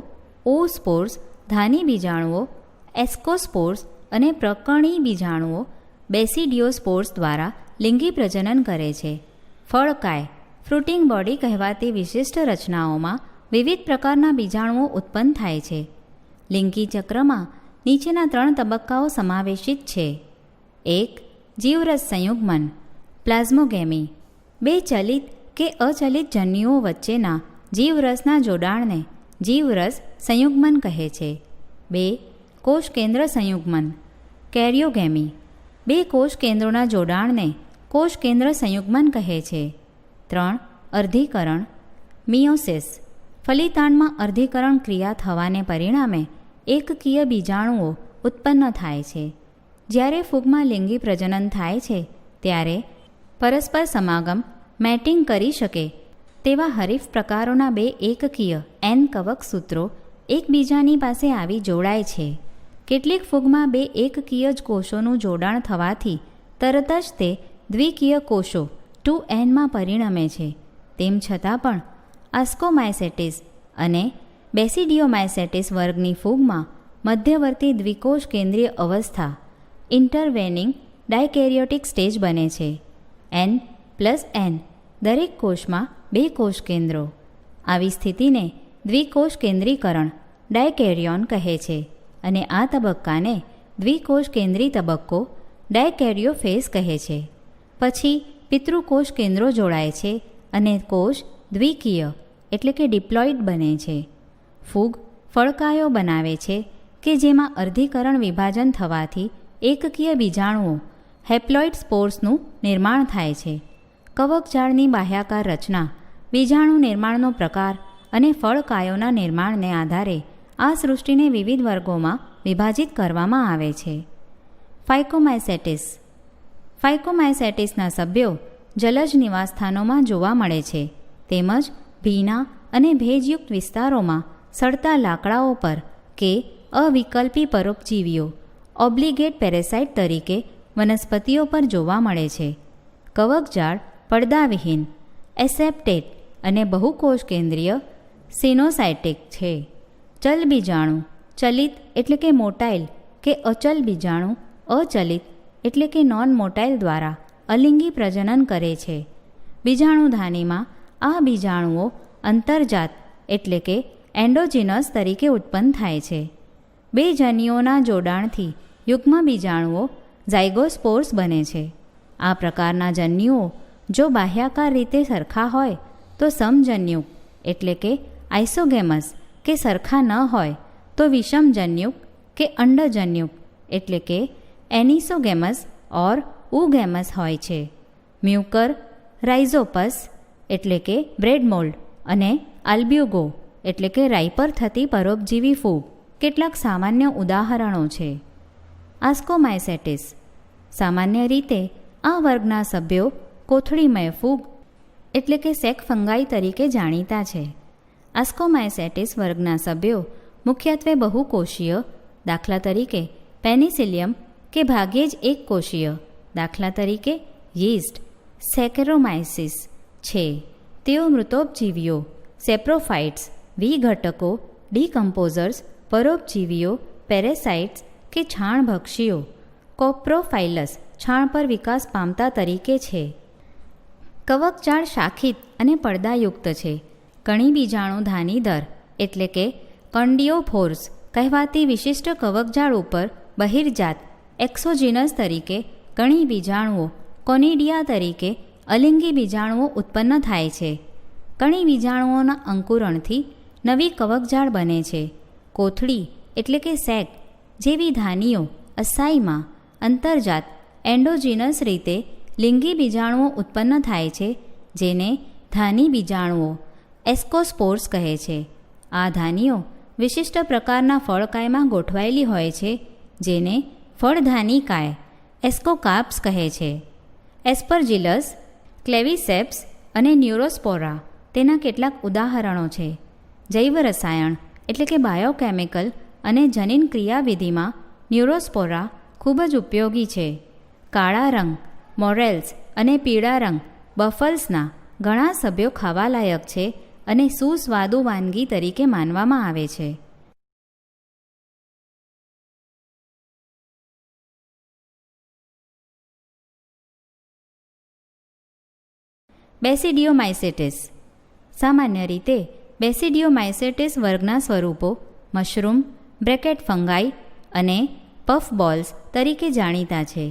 ઓસ્પોર્સ ધાની બીજાણુઓ એસ્કોસ્પોર્સ અને પ્રકરણી બીજાણુઓ બેસિડિયોસ્પોર્સ દ્વારા લિંગી પ્રજનન કરે છે. ફળકાય ફ્રૂટિંગ બોડી કહેવાતી વિશિષ્ટ રચનાઓમાં વિવિધ પ્રકારના બીજાણુઓ ઉત્પન્ન થાય છે. લિંગી ચક્રમાં નીચેના 3 તબક્કાઓ સમાવેશિત છે. 1. જીવરસ સંયુગ્મન પ્લાઝ્મોગેમી. 2 ચલિત કે અચલિત જન્યુઓ વચ્ચેના જીવરસના જોડાણને જીવરસ સંયુગ્મન કહે છે. 2. કોષ કેન્દ્ર સંયુગ્મન કેરિયોગેમી. 2 કોષ કેન્દ્રોના જોડાણને કોષ કેન્દ્ર સંયુગ્મન કહે છે. 3. અર્ધીકરણ મિયોસિસ. ફલિતાંડમાં અર્ધીકરણ ક્રિયા થવાને પરિણામે એકકીય બીજાણુઓ ઉત્પન્ન થાય છે. જ્યારે ફૂગમાં લિંગી પ્રજનન થાય છે ત્યારે પરસ્પર સમાગમ મેટિંગ કરી શકે તેવા હરીફ પ્રકારોના 2 એકકીય એન કવકસૂત્રો એકબીજાની પાસે આવી જોડાય છે. કેટલીક ફૂગમાં 2 એકકીય જ કોષોનું જોડાણ થવાથી તરત જ તે દ્વિકીય કોષો 2Nમાં પરિણમે છે. તેમ છતાં પણ આસ્કોમાયસેટિસ અને બેસિડિયોમાયસેટિસ વર્ગની ફૂગમાં મધ્યવર્તી દ્વિકોષ કેન્દ્રીય અવસ્થા ઇન્ટરવેનિંગ ડાયકેરિયોટિક સ્ટેજ બને છે. N+N દરેક કોષમાં 2 કોષ કેન્દ્રો. આવી સ્થિતિને દ્વિકોષ કેન્દ્રીકરણ ડાયકેરિયોન કહે છે અને આ તબક્કાને દ્વિકોષ કેન્દ્રી તબક્કો ડાયકેરિયોફેઝ કહે છે. પછી પિતૃકોષ કેન્દ્રો જોડાય છે અને કોષ દ્વિકીય એટલે કે ડિપ્લોઇડ બને છે. ફૂગ ફળકાયો બનાવે છે કે જેમાં અર્ધીકરણ વિભાજન થવાથી એકકીય બીજાણુઓ હેપ્લોઇડ સ્પોર્સનું નિર્માણ થાય છે. કવકજાળની બાહ્યાકાર રચના બીજાણુ નિર્માણનો પ્રકાર અને ફળકાયોના નિર્માણને આધારે આ સૃષ્ટિને વિવિધ વર્ગોમાં વિભાજિત કરવામાં આવે છે. ફાઇકોમાયસેટિસ. ફાઇકોમાયસેટિસના સભ્યો જલજ નિવાસસ્થાનોમાં જોવા મળે છે તેમજ ભીના અને ભેજયુક્ત વિસ્તારોમાં સડતા લાકડાઓ પર કે અવિકલ્પી પરોપજીવીઓ ઓબ્લિગેટ પેરેસાઇટ તરીકે વનસ્પતિઓ પર જોવા મળે છે. કવકજાળ પડદાવિહીન એસેપ્ટેટ અને બહુકોષ કેન્દ્રીય સિનોસાઇટિક છે. ચલ બીજાણુ ચલિત એટલે કે મોટાઇલ કે અચલ બીજાણુ અચલિત એટલે કે નોન મોટાઇલ દ્વારા અલિંગી પ્રજનન કરે છે. બીજાણુધાનીમાં આ બીજાણુઓ અંતર્જાત એટલે કે એન્ડોજીનસ તરીકે ઉત્પન્ન થાય છે. બે જન્યુઓના જોડાણથી યુગ્મ બીજાણુઓ ઝાયગોસ્પોર્સ બને છે. આ પ્રકારના જન્યુઓ જો બાહ્યાકાર રીતે સરખા હોય તો સમજન્યુક એટલે કે આઇસોગેમસ કે સરખા ન હોય તો વિષમજન્યુક કે અંડજન્યુક એટલે કે એનિસોગેમસ ઓર ઉગેમસ હોય છે. મ્યુકર, રાઇઝોપસ એટલે કે બ્રેડ મોલ્ડ અને આલ્બ્યુગો એટલે કે રાઈ પર થતી પરોપજીવી ફૂગ કેટલાક સામાન્ય ઉદાહરણો છે. આસ્કોમાયસેટિસ. સામાન્ય રીતે આ વર્ગના સભ્યો કોથળીમય ફૂગ એટલે કે સેક ફંગાઈ તરીકે જાણીતા છે. આસ્કોમાયસેટિસ વર્ગના સભ્યો મુખ્યત્વે બહુકોષીય, દાખલા તરીકે પેનિસિલિયમ કે ભાગ્યે જ એક કોષીય, દાખલા તરીકે યીસ્ટ, સેકેરોમાઇસિસ છે. તેઓ મૃતોપજીવીઓ, સેપ્રોફાઇટ્સ, વિઘટકો, ડીકમ્પોઝર્સ, પરોપજીવીઓ, પેરેસાઇટ્સ કે છાણભક્ષીઓ, કોપ્રોફાઇલસ છાણ પર વિકાસ પામતા તરીકે છે. કવકજાળ શાખિત અને પડદાયુક્ત છે. કણી બીજાણુધાની દર એટલે કે કંડિયોફોર્સ કહેવાતી વિશિષ્ટ કવકજાળ ઉપર બહિર્જાત એક્સોજીનસ તરીકે કણી બીજાણુઓ કોનિડિયા તરીકે અલિંગી બીજાણુઓ ઉત્પન્ન થાય છે. કણી બીજાણુઓના અંકુરણથી નવી કવકજાળ બને છે. કોથળી એટલે કે સેક જેવી ધાનીઓ અસાઈમાં અંતર્જાત એન્ડોજીનસ રીતે લિંગી બીજાણુઓ ઉત્પન્ન થાય છે, જેને ધાની બીજાણુઓ એસ્કોસ્પોર્સ કહે છે. આ ધાનીઓ વિશિષ્ટ પ્રકારના ફળકાયમાં ગોઠવાયેલી હોય છે, જેને ફળધાનીકાય એસ્કોકાર્પ્સ કહે છે. એસ્પરજિલસ, ક્લેવિસેપ્સ અને ન્યુરોસ્પોરા તેના કેટલાક ઉદાહરણો છે. જૈવ રસાયણ એટલે કે બાયોકેમિકલ અને જનીન ક્રિયાવિધિમાં ન્યુરોસ્પોરા ખૂબ જ ઉપયોગી છે. કાળા રંગ, મોરેલ્સ અને પીળા રંગ બફલ્સના ઘણા સભ્યો ખાવાલાયક છે અને સુસ્વાદુ વાનગી તરીકે માનવામાં આવે છે. બેસિડિયોમાઇસેટિસ. સામાન્ય રીતે બેસિડિયોમાઇસેટિસ વર્ગના સ્વરૂપો મશરૂમ, બ્રેકેટ ફંગાઈ અને પફબોલ્સ તરીકે જાણીતા છે.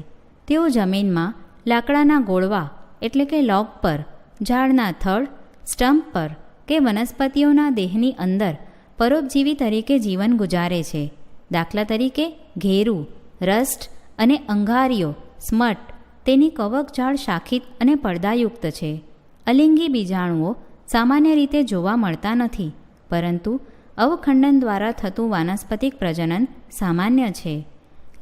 તેઓ જમીનમાં લાકડાના ગોળવા એટલે કે લોગ પર, ઝાડના થડ, સ્ટમ્પ પર કે વનસ્પતિઓના દેહની અંદર પરોપજીવી તરીકે જીવન ગુજારે છે. દાખલા તરીકે ઘેરું, રસ્ટ અને અંગારીઓ સ્મટ તેની કવકજાળ શાખિત અને પડદાયુક્ત છે. અલિંગી બીજાણુઓ સામાન્ય રીતે જોવા મળતા નથી, પરંતુ અવખંડન દ્વારા થતું વાનસ્પતિક પ્રજનન સામાન્ય છે.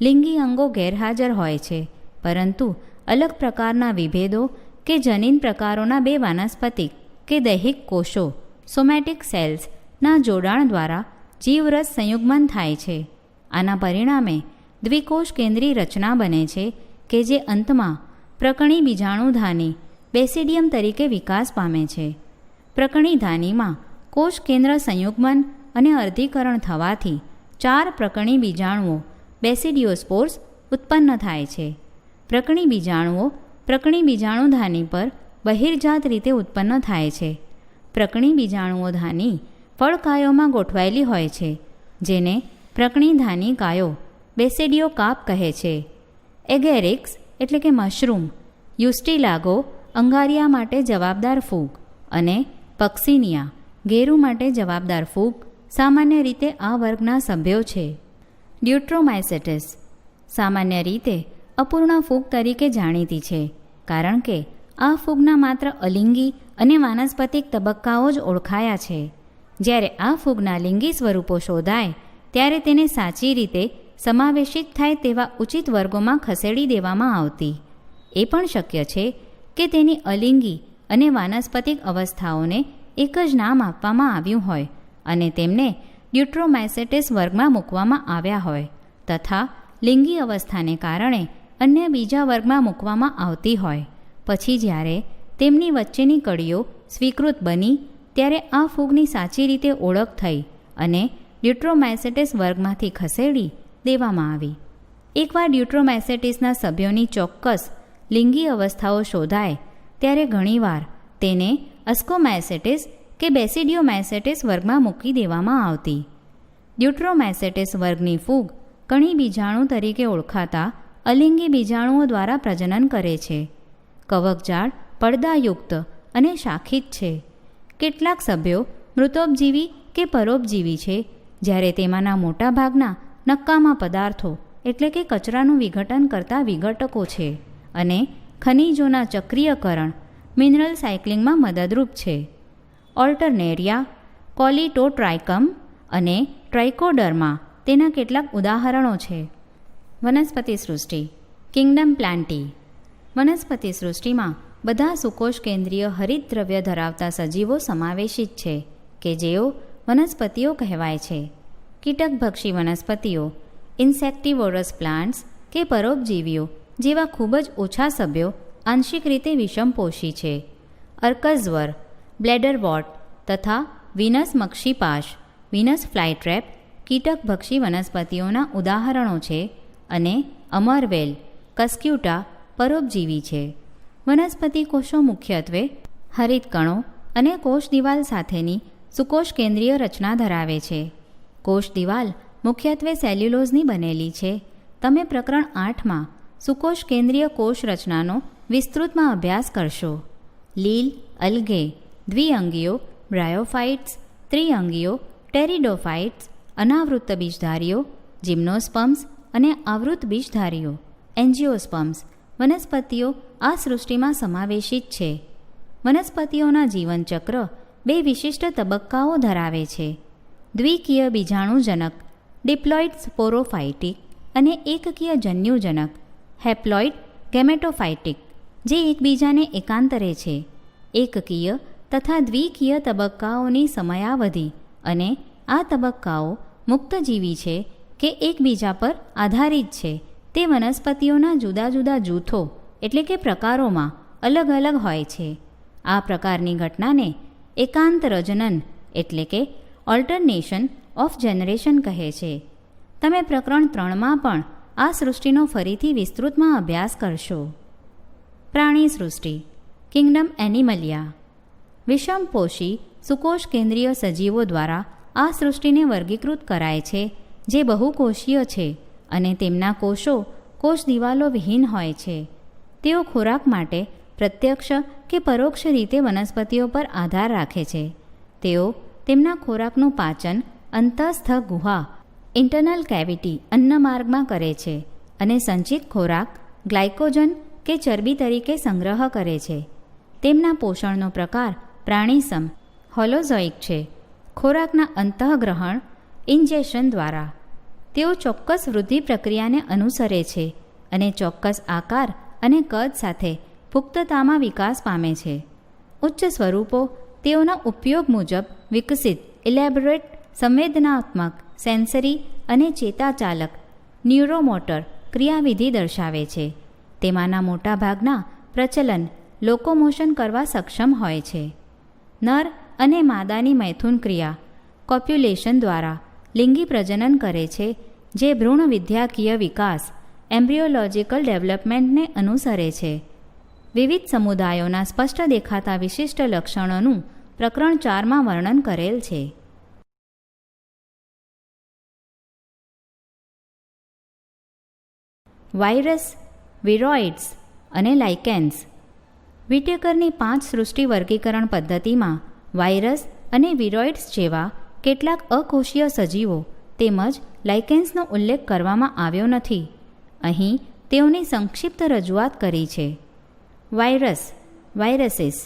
લિંગી અંગો ગેરહાજર હોય છે, પરંતુ અલગ પ્રકારના વિભેદો કે જનીન પ્રકારોના બે વાનસ્પતિક કે દૈહિક કોષો સોમેટિક સેલ્સના જોડાણ દ્વારા જીવરસ સંયુગ્મન થાય છે. આના પરિણામે દ્વિકોષ કેન્દ્રી રચના બને છે કે જે અંતમાં પ્રકણી બીજાણુધાની બેસિડિયમ તરીકે વિકાસ પામે છે. પ્રકણી ધાનીમાં કોષ કેન્દ્ર સંયુગ્મન અને અર્ધીકરણ થવાથી 4 પ્રકણી બીજાણુઓ બેસિડિયોસ્પોર્સ ઉત્પન્ન થાય છે. પ્રકણી બીજાણુઓ પ્રકણી બીજાણુધાની પર બહિર્જાત રીતે ઉત્પન્ન થાય છે. પ્રકણી બીજાણુઓ ધાની ફળકાયોમાં ગોઠવાયેલી હોય છે, જેને પ્રકણી ધાની કાયો બેસિડિયોકાર્પ કહે છે. એગેરિક્સ એટલે કે મશરૂમ, યુસ્ટિલાગો અંગારિયા માટે જવાબદાર ફૂગ અને પક્સિનિયા ગેરુ માટે જવાબદાર ફૂગ સામાન્ય રીતે આ વર્ગના સભ્યો છે. ડ્યુટ્રોમાઇસેટિસ સામાન્ય રીતે અપૂર્ણ ફૂગ તરીકે જાણીતી છે, કારણ કે આ ફૂગના માત્ર અલિંગી અને વાનસ્પતિક તબક્કાઓ જ ઓળખાયા છે. જ્યારે આ ફૂગના લિંગી સ્વરૂપો શોધાય ત્યારે તેને સાચી રીતે સમાવેશિત થાય તેવા ઉચિત વર્ગોમાં ખસેડી દેવામાં આવતી. એ પણ શક્ય છે કે તેની અલિંગી અને વાનસ્પતિક અવસ્થાઓને એક જ નામ આપવામાં આવ્યું હોય અને તેમને ડ્યુટ્રોમાઇસેટિસ વર્ગમાં મૂકવામાં આવ્યા હોય, તથા લિંગી અવસ્થાને કારણે અન્ય બીજા વર્ગમાં મૂકવામાં આવતી હોય. પછી જ્યારે તેમની વચ્ચેની કડીઓ સ્વીકૃત બની ત્યારે આ ફૂગની સાચી રીતે ઓળખ થઈ અને ડ્યુટ્રોમાઇસેટિસ વર્ગમાંથી ખસેડી દેવામાં આવી. એકવાર ડ્યુટ્રોમાઇસેટિસના સભ્યોની ચોક્કસ લિંગી અવસ્થાઓ શોધાય ત્યારે ઘણીવાર તેને અસ્કોમાયસેટિસ કે બેસિડિયોમાયસેટિસ વર્ગમાં મૂકી દેવામાં આવતી. ડ્યુટ્રોમાયસેટિસ વર્ગની ફૂગ કણી બીજાણુ તરીકે ઓળખાતા અલિંગી બીજાણુઓ દ્વારા પ્રજનન કરે છે. કવકજાળ પડદાયુક્ત અને શાખિત છે. કેટલાક સભ્યો મૃતોપજીવી કે પરોપજીવી છે, જ્યારે તેમાંના મોટા ભાગના નક્કામાં પદાર્થો એટલે કે કચરાનું વિઘટન કરતા વિઘટકો છે અને ખનિજોના ચક્રીયકરણ મિનરલ સાયક્લિંગમાં મદદરૂપ છે. ઓલ્ટરનેરિયા, કોલિટોટ્રાઇકમ અને ટ્રાઇકોડર્મા તેના કેટલાક ઉદાહરણો છે. વનસ્પતિ સૃષ્ટિ. કિંગડમ પ્લાન્ટી. વનસ્પતિ સૃષ્ટિમાં બધા સુકોષ કેન્દ્રીય હરિતદ્રવ્ય ધરાવતા સજીવો સમાવેશિત છે કે જેઓ વનસ્પતિઓ કહેવાય છે. કીટકભક્ષી વનસ્પતિઓ, ઇન્સેક્ટિવોરસ પ્લાન્ટ્સ કે પરોપજીવીઓ જેવા ખૂબ જ ઓછા સભ્યો આંશિક રીતે વિષમપોષી છે. અર્કઝવર, બ્લેડરવોર્ટ તથા વિનસ મક્ષીપાશ, વિનસ ફ્લાયટ્રેપ કીટકભક્ષી વનસ્પતિઓના ઉદાહરણો છે અને અમરવેલ, કસ્ક્યુટા પરોપજીવી છે. વનસ્પતિ કોષો મુખ્યત્વે હરિતકણો અને કોષ દિવાલ સાથેની સુકોષ કેન્દ્રીય રચના ધરાવે છે. કોષ દિવાલ મુખ્યત્વે સેલ્યુલોઝની બનેલી છે. તમે પ્રકરણ 8માં સુકોષ કેન્દ્રીય કોષ રચનાનો વિસ્તૃતમાં અભ્યાસ કરશો. લીલ, અલ્ગે, દ્વિઅંગીઓ, બ્રાયોફાઇટ્સ, ત્રિઅંગીઓ, ટેરિડોફાઇટ્સ, અનાવૃત્ત બીજધારીઓ, જિમ્નોસ્પર્મ્સ અને આવૃત્ત બીજધારીઓ, એન્જિયોસ્પર્મ્સ વનસ્પતિઓ આ સૃષ્ટિમાં સમાવેશિત છે. વનસ્પતિઓના જીવનચક્ર બે વિશિષ્ટ તબક્કાઓ ધરાવે છે: દ્વિકીય બીજાણુજનક ડિપ્લોઇડ સ્પોરોફાઇટિક અને એકકીય જન્યુજનક હેપ્લોઇડ ગેમેટોફાઇટિક, જે એકબીજાને એકાંતરે છે. એકકીય તથા દ્વિકીય તબક્કાઓની સમયાવધિ અને આ તબક્કાઓ મુક્તજીવી છે કે એકબીજા પર આધારિત છે તે વનસ્પતિઓના જુદા જુદા જૂથો એટલે કે પ્રકારોમાં અલગ અલગ હોય છે. આ પ્રકારની ઘટનાને એકાંત રજનન એટલે કે ઓલ્ટરનેશન ઓફ જનરેશન કહે છે. તમે પ્રકરણ 3માં પણ આ સૃષ્ટિનો ફરીથી વિસ્તૃતમાં અભ્યાસ કરશો. પ્રાણી સૃષ્ટિ. કિંગડમ એનિમલિયા. વિષમપોષી સુકોષ કેન્દ્રીય સજીવો દ્વારા આ સૃષ્ટિને વર્ગીકૃત કરાય છે, જે બહુકોષીય છે અને તેમના કોષો કોષ દિવાલો વિહીન હોય છે. તેઓ ખોરાક માટે પ્રત્યક્ષ કે પરોક્ષ રીતે વનસ્પતિઓ પર આધાર રાખે છે. તેઓ તેમના ખોરાકનું પાચન અંતઃસ્થ ગુહા ઇન્ટરનલ કેવિટી અન્નમાર્ગમાં કરે છે અને સંચિત ખોરાક ગ્લાયકોજન કે ચરબી તરીકે સંગ્રહ કરે છે. તેમના પોષણનો પ્રકાર પ્રાણીસમ હોલોઝોઇક છે. ખોરાકના અંતઃગ્રહણ ઇન્જેક્શન દ્વારા તેઓ ચોક્કસ વૃદ્ધિ પ્રક્રિયાને અનુસરે છે અને ચોક્કસ આકાર અને કદ સાથે પુખ્તતામાં વિકાસ પામે છે. ઉચ્ચ સ્વરૂપો તેઓના ઉપયોગ મુજબ વિકસિત ઇલેબોરેટ સંવેદનાત્મક સેન્સરી અને ચેતાચાલક ન્યુરોમોટર ક્રિયાવિધિ દર્શાવે છે. તેમાંના મોટાભાગના પ્રચલન લોકોમોશન કરવા સક્ષમ હોય છે. નર અને માદાની મૈથુન ક્રિયા કોપ્યુલેશન દ્વારા લિંગી પ્રજનન કરે છે, જે ભ્રૂણ વિદ્યાકીય વિકાસ એમ્બ્રિયોલોજિકલ ડેવલપમેન્ટને અનુસરે છે. વિવિધ સમુદાયોના સ્પષ્ટ દેખાતા વિશિષ્ટ લક્ષણોનું પ્રકરણ 4માં વર્ણન કરેલ છે. વાયરસ, વિરોઇડ્સ અને લાઇકેન્સ. વિટેકરની 5 સૃષ્ટિ વર્ગીકરણ પદ્ધતિમાં વાયરસ અને વિરોઇડ્સ જેવા કેટલાક અકોષીય સજીવો તેમજ લાઇકેન્સનો ઉલ્લેખ કરવામાં આવ્યો નથી. અહીં તેઓની સંક્ષિપ્ત રજૂઆત કરી છે. Virus, viruses.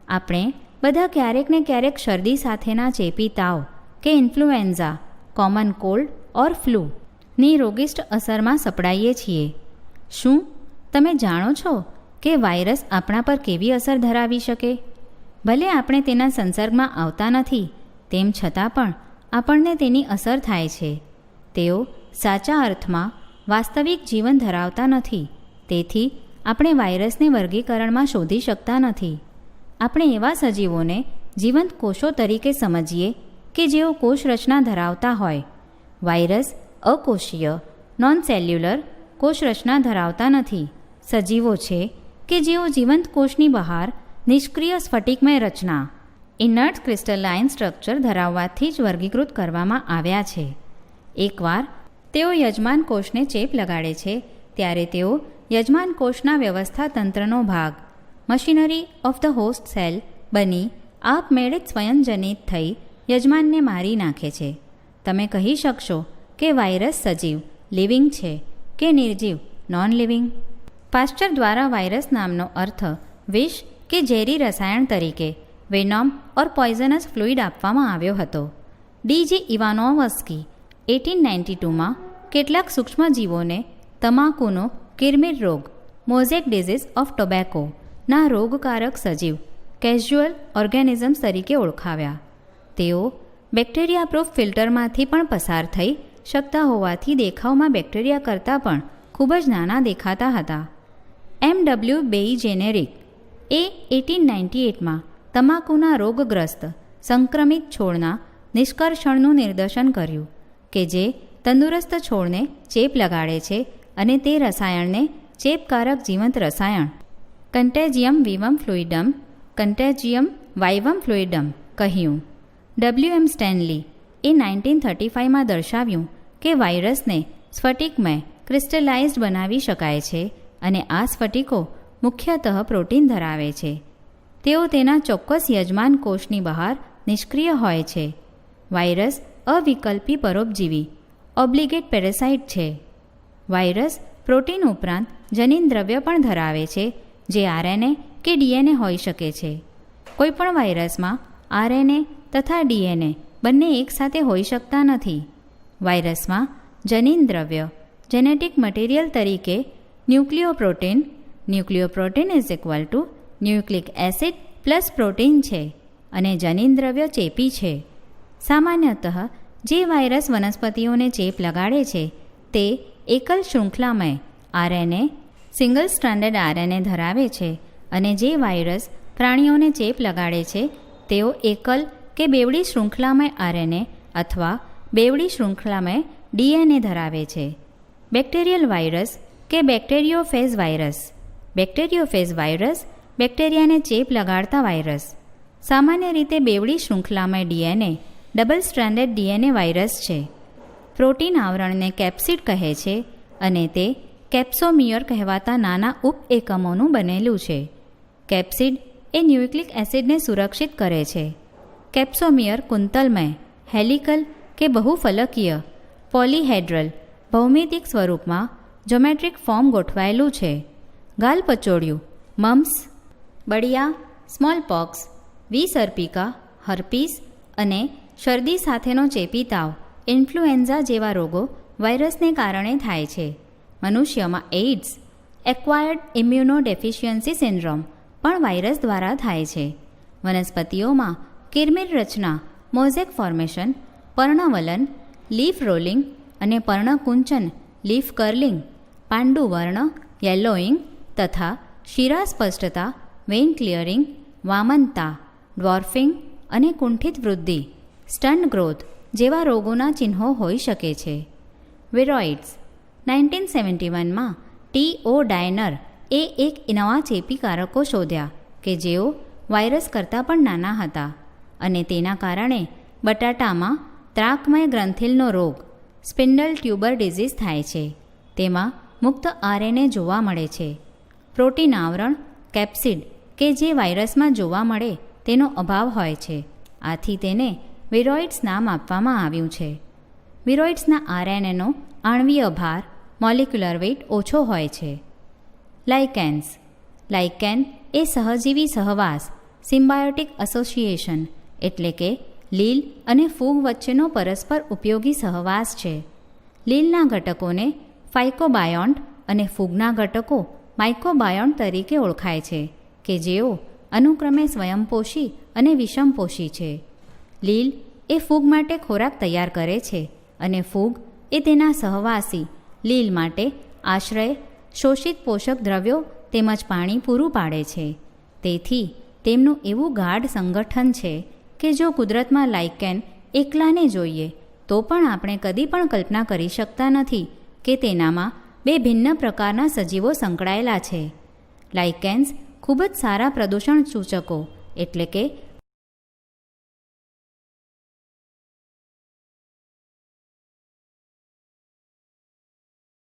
આપણે બધા ક્યારેક ને ક્યારેક શરદી સાથેના ચેપી તાવ કે ઇન્ફ્લુએન્ઝા, કોમન કોલ્ડ ઓર ફ્લૂની રોગિષ્ટ અસરમાં સપડાઈએ છીએ. શું તમે જાણો છો કે વાયરસ આપણા પર કેવી અસર ધરાવી શકે? ભલે આપણે તેના સંસર્ગમાં આવતા નથી, તેમ છતાં પણ આપણને તેની અસર થાય છે. તેઓ સાચા અર્થમાં વાસ્તવિક જીવન ધરાવતા નથી, તેથી આપણે વાયરસને વર્ગીકરણમાં શોધી શકતા નથી. આપણે એવા સજીવોને જીવંત કોષો તરીકે સમજીએ કે જેઓ કોષ રચના ધરાવતા હોય. વાયરસ અકોષીય નોન સેલ્યુલર કોષ રચના ધરાવતા નથી. સજીવો છે કે જેઓ જીવંત કોષની બહાર નિષ્ક્રિય સ્ફટિકમય રચના ઇનર્ટ ક્રિસ્ટલાઇન સ્ટ્રક્ચર ધરાવવાથી જ વર્ગીકૃત કરવામાં આવ્યા છે. એકવાર તેઓ યજમાન કોષને ચેપ લગાડે છે ત્યારે તેઓ યજમાન કોષના વ્યવસ્થા તંત્રનો ભાગ machinery of the host cell બની આપમેળે જ સ્વયંજનિત થઈ યજમાનને મારી નાખે છે. તમે કહી શકશો કે વાયરસ સજીવ લિવિંગ છે કે નિર્જીવ નોન લિવિંગ. પાસ્ચર દ્વારા વાયરસ નામનો અર્થ વિષ કે ઝેરી રસાયણ તરીકે વેનોમ ઓર પોઈઝનસ ફ્લુઇડ આપવામાં આવ્યો હતો. ડી.જી. ઇવાનોવસ્કી 1892માં કેટલાક સૂક્ષ્મજીવોને તમાકુનો કિરમિર રોગ મોઝેક ડિઝીઝ ઓફ ટોબેકો ના રોગકારક સજીવ કેઝ્યુઅલ ઓર્ગેનિઝમ્સ તરીકે ઓળખાવ્યા. તેઓ બેક્ટેરિયા પ્રૂફ ફિલ્ટરમાંથી પણ પસાર થઈ શકતા હોવાથી દેખાવમાં બેક્ટેરિયા કરતાં પણ ખૂબ જ નાના દેખાતા હતા. M.W. બેઈ જેનેરિક એ 1898માં તમાકુના રોગગ્રસ્ત સંક્રમિત છોડના નિષ્કર્ષણનું નિદર્શન કર્યું કે જે તંદુરસ્ત છોડને ચેપ લગાડે છે અને તે રસાયણને ચેપકારક જીવંત રસાયણ કન્ટેજિયમ વાઇવમ ફ્લુઇડમ કહ્યું. W.M. સ્ટેનલી એ 1935માં દર્શાવ્યું કે વાયરસને સ્ફટિકમય ક્રિસ્ટલાઇઝ્ડ બનાવી શકાય છે અને આ સ્ફટિકો મુખ્યતઃ પ્રોટીન ધરાવે છે. તેઓ તેના ચોક્કસ યજમાન કોષની બહાર નિષ્ક્રિય હોય છે. વાયરસ અવિકલ્પી પરોપજીવી ઓબ્લિગેટ પેરાસાઇટ છે. વાયરસ પ્રોટીન ઉપરાંત જનીનદ્રવ્ય પણ ધરાવે છે જે RNA કે DNA હોઈ શકે છે. કોઈપણ વાયરસમાં RNA તથા DNA બંને એકસાથે હોઈ શકતા નથી. વાયરસમાં જનીનદ્રવ્ય જેનેટિક મટીરિયલ તરીકે nucleoprotein is equal to nucleic acid plus protein છે અને જનીનદ્રવ્ય ચેપી છે. સામાન્યતઃ જે વાયરસ વનસ્પતિઓને ચેપ લગાડે છે તે એકલ શૃંખલામય RNA સિંગલ સ્ટ્રાન્ડેડ RNA ધરાવે છે અને જે વાયરસ પ્રાણીઓને ચેપ લગાડે છે તેઓ એકલ કે બેવડી શૃંખલામય RNA અથવા બેવડી શૃંખલામય DNA ધરાવે છે. બેક્ટેરિયલ વાયરસ કે બેક્ટેરિયોફેજ વાયરસ બેક્ટેરિયાને ચેપ લગાડતા વાયરસ. સામાન્ય રીતે બેવડી શૃંખલામય DNA ડબલ સ્ટ્રાન્ડેડ DNA વાયરસ છે. પ્રોટીન આવરણને કેપ્સિડ કહે છે અને તે કેપ્સોમિયર કહેવાતા નાના ઉપ એકમોનું બનેલું છે. કેપ્સિડ એ ન્યુક્લિક એસિડને સુરક્ષિત કરે છે. કેપ્સોમિયર કુંતલમય હેલિકલ કે બહુફલકીય પોલીહેડ્રલ ભૌમિતિક સ્વરૂપમાં જોમેટ્રિક ફોર્મ ગોઠવાયેલું છે. ગાલપચોડિયું મમ્સ, બળિયા, સ્મોલપોક્સ, વિસર્પિકા, હર્પીસ અને શરદી સાથેનો ચેપી તાવ ઇન્ફ્લુએન્ઝા જેવા રોગો વાયરસને કારણે થાય છે. મનુષ્યમાં એઇડ્સ એક્વાયર્ડ ઇમ્યુનોડેફિશિયન્સી સિન્ડ્રોમ પણ વાયરસ દ્વારા થાય છે. વનસ્પતિઓમાં કિરમિર રચના મોઝેક ફોર્મેશન, પર્ણવલન, લીફ રોલિંગ અને પર્ણકુંચન લીફ કર્લિંગ, પાંડુવર્ણ યેલોઇંગ તથા શિરા સ્પષ્ટતા, વેઇન ક્લિયરિંગ, વામનતા, ડ્વોર્ફિંગ અને કુંઠિત વૃદ્ધિ સ્ટન્ટ ગ્રોથ જેવા રોગોના ચિહ્નો હોઈ શકે છે. વિરોઇડ્સ 1971માં T.O. ડાયનર એ એક નવા ચેપીકારકો શોધ્યા કે જેઓ વાયરસ કરતાં પણ નાના હતા અને તેના કારણે બટાટામાં ત્રાકમય ગ્રંથિલનો રોગ સ્પિન્ડલ ટ્યુબર ડિઝીઝ થાય છે. તેમાં મુક્ત RNA જોવા મળે છે. પ્રોટીન આવરણ કેપ્સિડ કે જે વાયરસમાં જોવા મળે તેનો અભાવ હોય છે. આથી તેને વિરોઇડ્સ નામ આપવામાં આવ્યું છે. વિરોઇડ્સના RNAનો આણ્વીય ભાર મોલિક્યુલર વેઇટ ઓછો હોય છે. લાઇકેન એ સહજીવી સહવાસ સિમ્બાયોટિક એસોસિએશન એટલે કે લીલ અને ફૂગ વચ્ચેનો પરસ્પર ઉપયોગી સહવાસ છે. લીલના ઘટકોને ફાઇકોબાયોન્ટ અને ફૂગના ઘટકો માઇકોબાયોન્ટ તરીકે ઓળખાય છે કે જેઓ અનુક્રમે સ્વયંપોષી અને વિષમપોષી છે. લીલ એ ફૂગ માટે ખોરાક તૈયાર કરે છે અને ફૂગ એ તેના સહવાસી લીલ માટે આશ્રય, શોષિત પોષક દ્રવ્યો તેમજ પાણી પૂરું પાડે છે. તેથી તેમનું એવું ગાઢ સંગઠન છે કે જો કુદરતમાં લાઇકેન એકલાને જોઈએ તો પણ આપણે કદી પણ કલ્પના કરી શકતા નથી કે તેનામાં બે ભિન્ન પ્રકારના સજીવો સંકળાયેલા છે. લાઇકેન્સ ખૂબ જ સારા પ્રદૂષણ સૂચકો એટલે કે